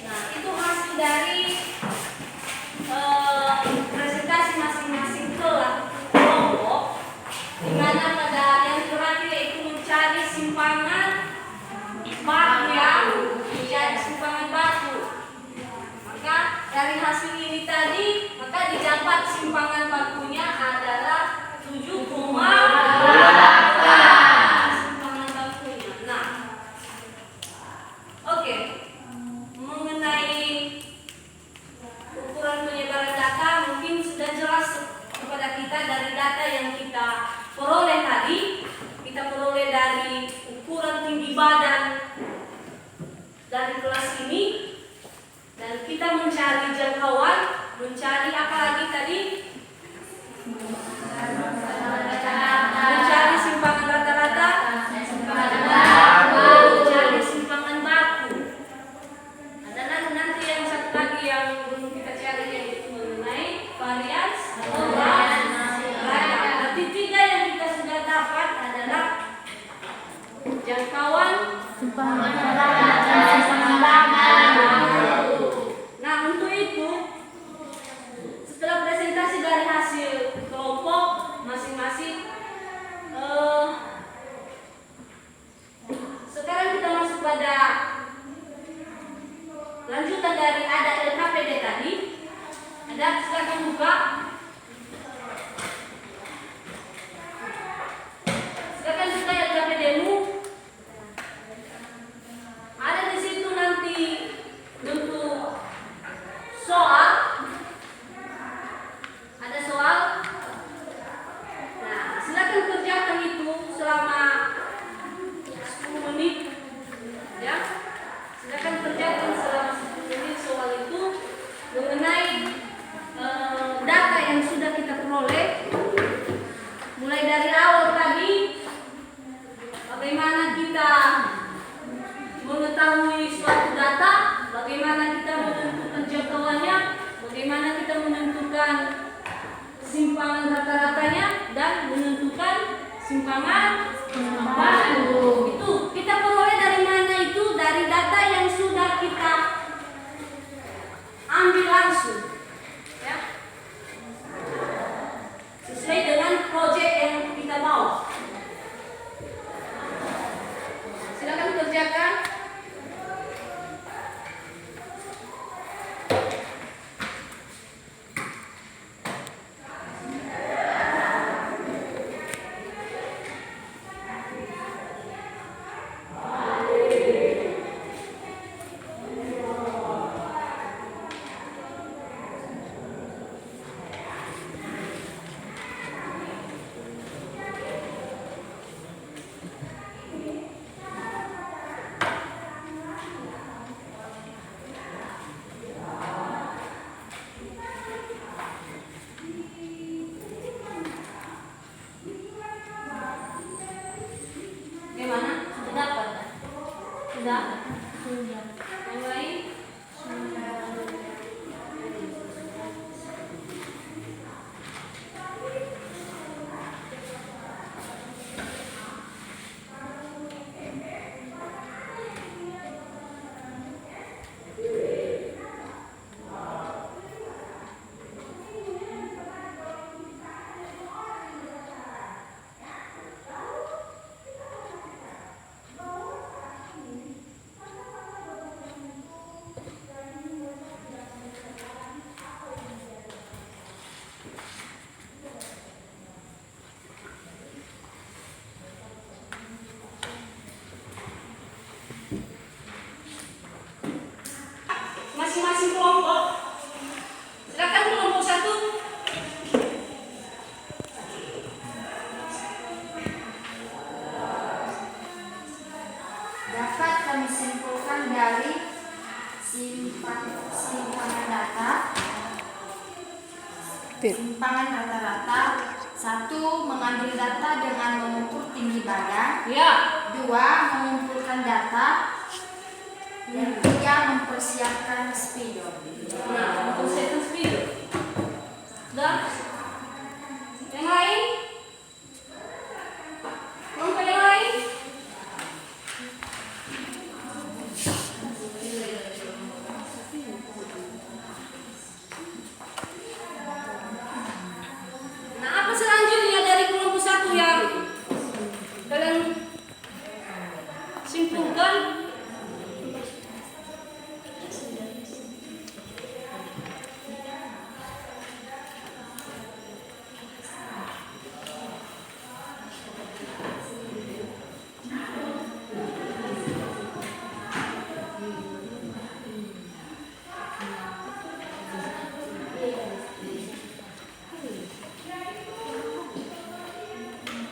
Nah, itu hasil dari presentasi masing-masing kelompok, di mana pada yang terakhir yaitu mencari simpangan baku. Maka dari hasil ini tadi, maka didapat simpangan bakunya adalah 7,8 simpangan bakunya. Nah, oke. Mengenai ukuran penyebaran data mungkin sudah jelas kepada kita dari data yang kita peroleh tadi. Kita peroleh dari ukuran tinggi badan dari kelas ini, dan kita mencari jangkauan, mencari apa lagi tadi? Mencari simpangan rata-rata, mencari simpangan baku. Dan nanti yang satu lagi yang belum kita cari yaitu mengenai varians atau berarti 3 yang kita sudah dapat adalah jangkauan, simpangan rata-rata, simpangan baku. Nah, untuk itu setelah presentasi dari hasil kelompok masing-masing, sekarang kita masuk pada lanjutan dari ada LKPD tadi. Ada, silakan buka. Silakan buka LKPD-mu. Ada di situ nanti bentuk soal. Ada soal. Nah, silakan kerjakan itu selama 10 menit. Ya. Silakan kerjakan selama 10 menit soal itu mengenai data yang sudah kita peroleh. Mulai dari awal tadi, bagaimana kita mengetahui suatu data, bagaimana kita menentukan jangkauannya, bagaimana kita menentukan simpangan rata-ratanya, dan menentukan simpangan baku. Itu kita peroleh dari mana itu? Dari data yang sudah kita ambil langsung, ya, sesuai dengan proyek yang kita mau. Silakan kerjakan. Sudah? Yang lain? Masing-masing kelompok. Silakan kelompok 1. Dapat kami simpulkan dari simpangan data. Simpangan rata-rata. 1. Mengambil data dengan mengukur tinggi badan. Ya. 2. Mengumpulkan data. Dan 3. Mempersiapkan spidol. Nah, untuk setting speed. Sudah? Yang lain? Kelompok yang lain? Nah, apa selanjutnya dari kelompok 1 yang kalian simpulkan?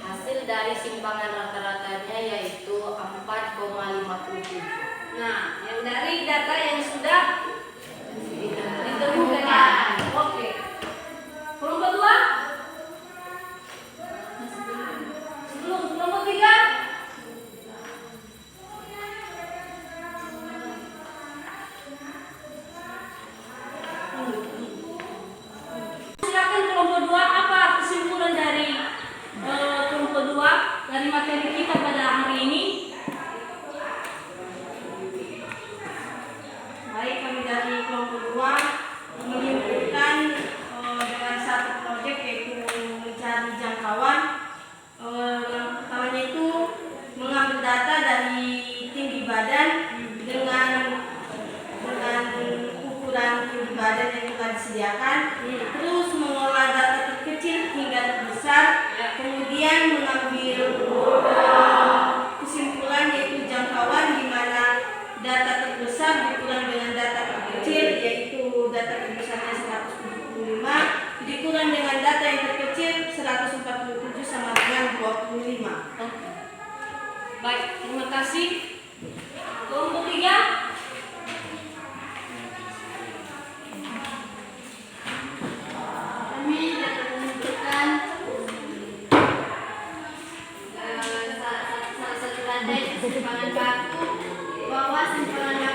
Hasil dari simpangan rata-ratanya yaitu 4,57. Nah, yang dari data yang sudah ditemukan. Oke. Kelompok 2? Sebelum kelompok 3? Silakan kelompok 2, apa kesimpulan dari kelompok 2 dari materi kita pada hari ini? Baik, kami dari kelompok 2 menyimpulkan dengan satu proyek yaitu mencari jangkauan. Yang pertamanya itu mengambil data dari tinggi badan dengan ukuran tinggi badan yang telah disediakan, terus mengolah data terkecil hingga terbesar, kemudian mengambil kesimpulan yaitu jangkauan di mana data terbesar dikurang dengan data terkecil, yaitu data terbesarnya 175 dikurang dengan data yang terkecil 147 sama dengan 25. Oke. Baik, terima kasih. Kelompok 3? Kami dapat menentukan salah satu data itu simpangan baku, bahwa simpangan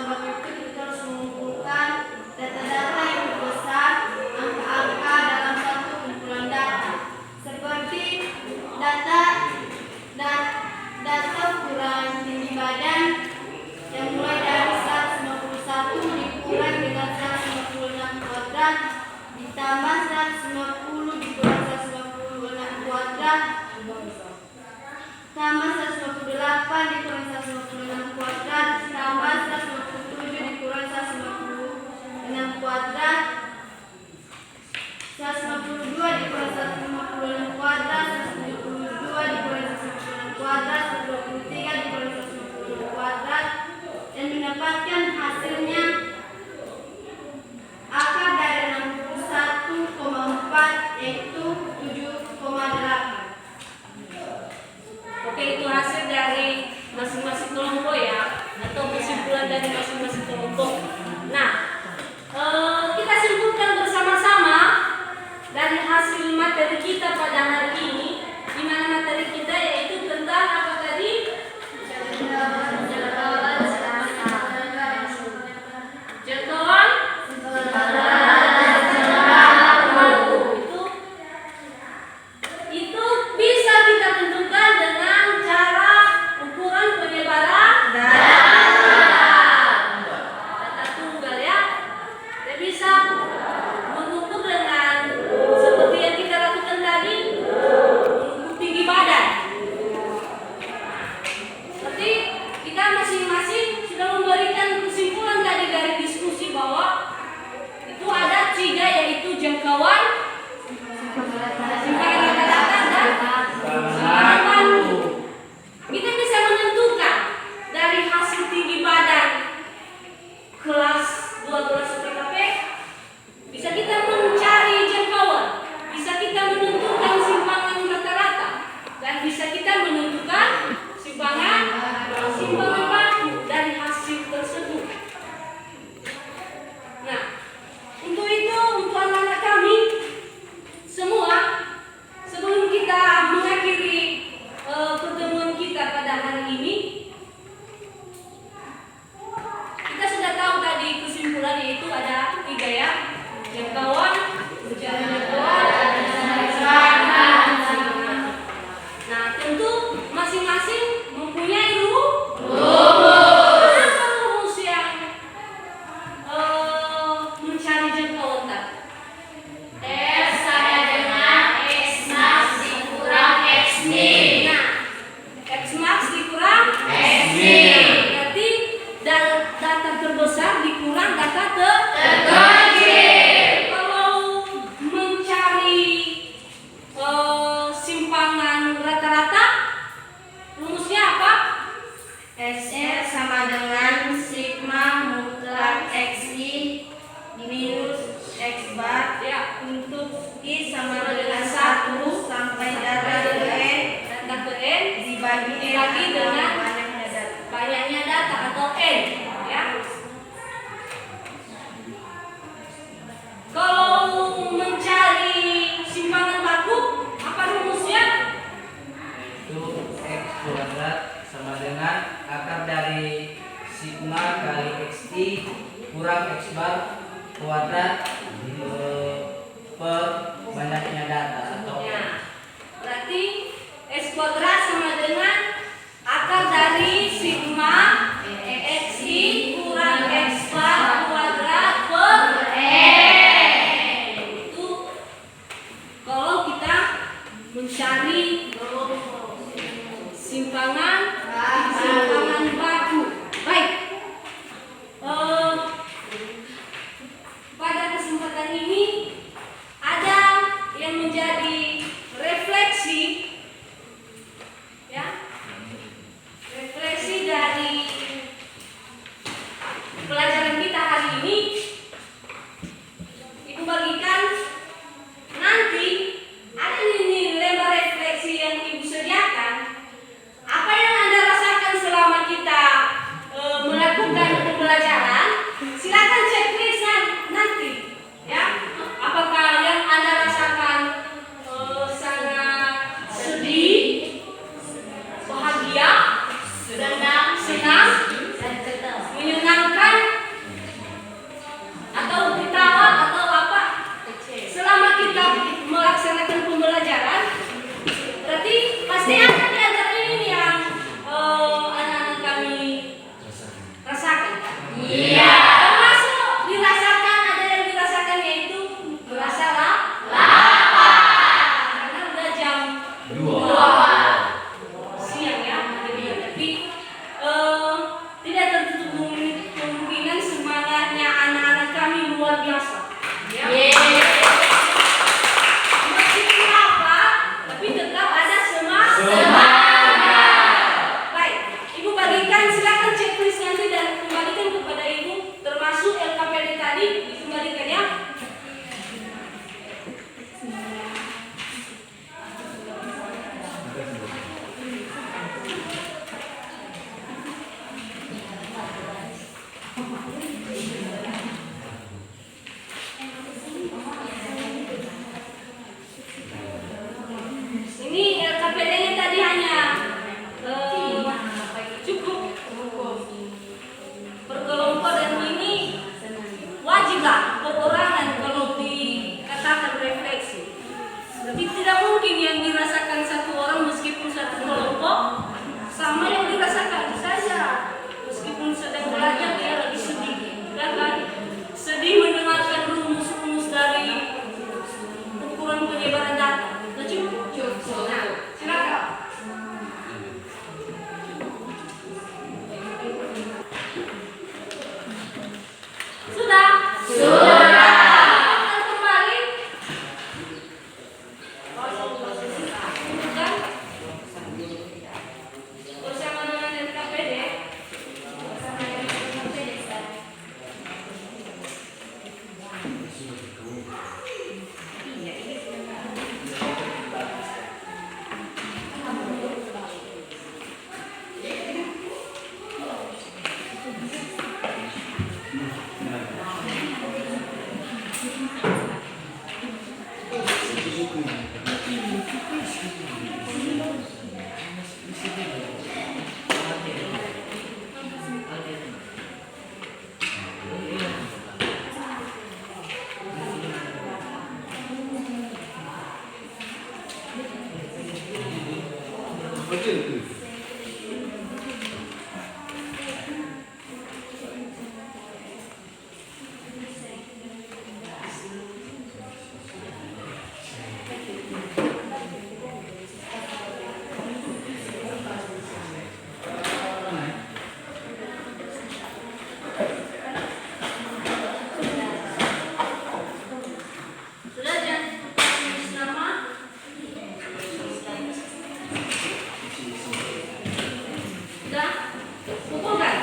baku itu kita harus mengumpulkan data-data yang besar, angka-angka dalam satu kumpulan data, seperti data ukuran tinggi badan yang mulai dari 151 dikurang dengan 156 kuadrat ditambah 150 dikurang 156 kuadrat tambah 158 dikurang 156 kuadrat tambah 157 dikurang 156 kuadrat 152 dikurang 156 kuadrat 172 dikurang 156 kuadrat 123 dikurang 156 kuadrat dan mendapatkan hasilnya akar dari 61,4 yaitu 7,8. Oke, itu hasil dari masing-masing kelompok ya, atau kesimpulan dari masing-masing kelompok. Nah, kita simpulkan bersama-sama dari hasil materi akar dari sigma kali XI kurang X bar kuadrat per banyaknya data atau Ya, berarti X kuadrat sama dengan akar dari sigma XI kurang X bar kuadrat per itu kalau kita mencari simpangan baku. Baik. Pada kesempatan ini ada yang menjadi refleksi, ya, refleksi dari pelajaran kita hari ini. Ibu bagikan nanti ada ini lembar refleksi yang ibu sediakan. Apa yang Anda rasakan selama kita melakukan pembelajaran? Silakan checklist nanti, ya. Apakah yang Anda rasakan sangat sedih, bahagia, senang, menyenangkan, atau ketawa atau apa? Selama kita melaksanakan pembelajaran, berarti pasti ada di antara ini yang anak-anak kami rasakan. Iya. Termasuk dirasakan, ada yang dirasakan yaitu merasa lapar. Karena udah jam 2 siang ya. Tapi tidak tertutup kemungkinan semangatnya anak-anak kami luar biasa. Ya. Meskipun lapar, tapi tetap ada semangat. Baik, Ibu bagikan, silakan checklist nanti dan kembalikan kepada Ibu, termasuk LKPD tadi dikembalikan ya. Ini LKPD-nya tadi hanya cukup berkelompok dan ini wajiblah perorangan kalau dikatakan refleksi. Tapi tidak mungkin yang dirasakan satu orang meskipun satu kelompok sama yang dirasakan saja. Meskipun sedang belajar dia lagi sedih, kan? Sedih mendengarkan rumus-rumus dari ukuran penyebaran data. Cukup. Nah, silakan. Sudah. Akan kembali. Bukan? Bersama dengan LKPD. Sudah jangan tulis nama. Sudah kumpulkan.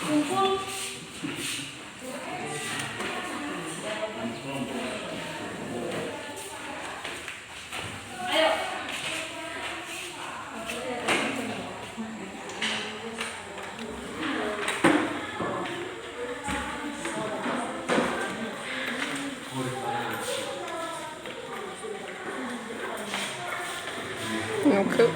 Kumpul. Ayo. Ngangkep.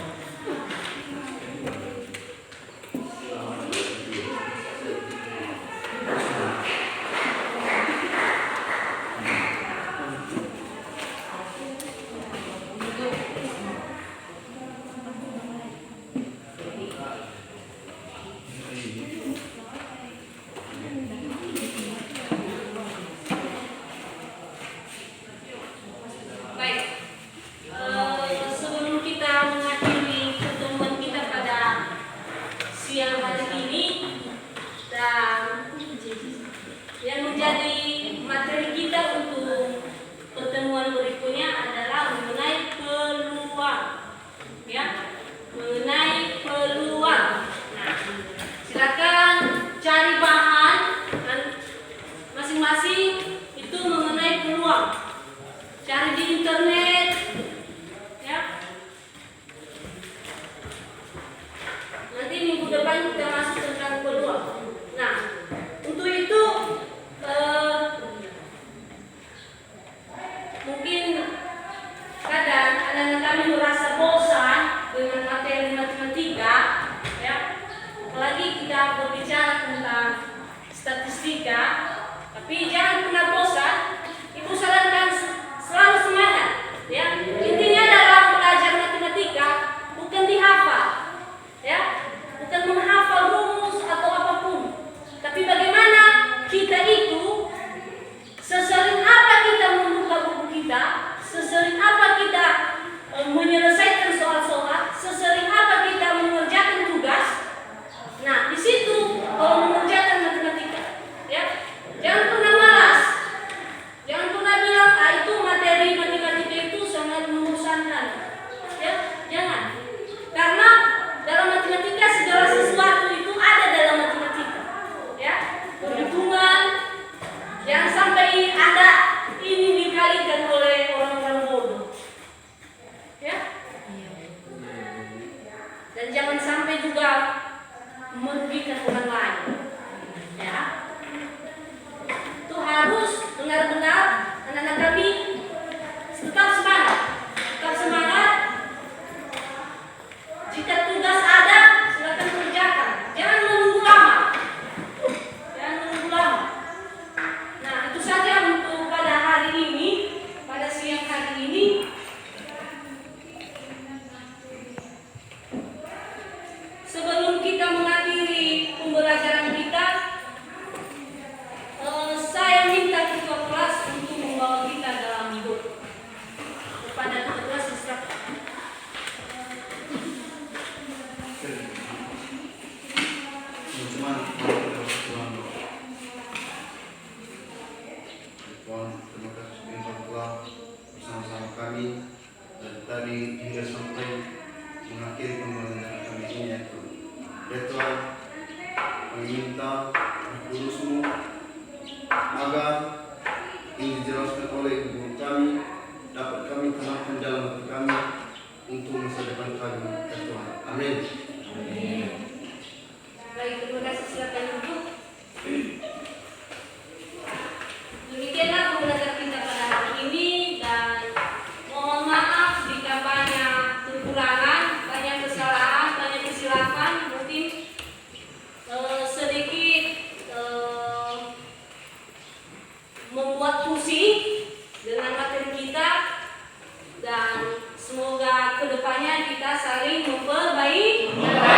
anak-anak kami merasa bosan dengan materi matematika, ya, apalagi kita berbicara tentang statistika, tapi jangan pernah bosan. Ibu sarankan selalu semangat, ya. Intinya dalam belajar matematika bukan dihafal, ya, bukan menghafal rumus atau apapun, tapi bagaimana kita itu sesering apa kita membuka buku kita, sesering apa kita menyelesaikan soal-soal, sesering apa kita mengerjakan tugas. Nah, di situ kalau mengerjakan matematika, ya, jangan pernah malas, jangan pernah bilang itu materi matematika itu sangat membosankan, ya, jangan. Karena dalam matematika segala sesuatu itu ada dalam matematika, ya, perhitungan. Jangan sampai Anda ini dikalikan oleh orang-orang bodoh, ya. Dan jangan sampai juga merugikan orang lain, ya. Itu harus benar-benar anak-anak kami tetap semangat, tetap semangat. Jika tugas ada, silakan kerjakan. Jangan menunggu lama, jangan menunggu lama. Nah, itu saja untuk pada hari ini, pada siang hari ini. Sebelum kita mengakhiri pembelajaran kita, saya minta ketua kelas untuk membawa kita dalam hidup. Kepada ketua kelas, silakan. Tuhan, terima kasih Engkau telah bersama-sama kami dari tadi hingga sampai mengakhiri pembelajaran kami ini, ya Tuhan. Ya Tuhan, kami minta Kudus-Mu agar ini dijelaskan oleh guru kami, dapat kami tanamkan dalam hati kami untuk masa depan kami, ya Tuhan. Amin. Baik, terima kasih, silakan duduk. Demikianlah pembelajaran kita pada hari ini, dan mohon maaf jika banyak kekurangan, banyak kesalahan, banyak kesilapan, mungkin sedikit membuat pusing dengan materi kita, dan semoga kedepannya kita saling memperbaiki.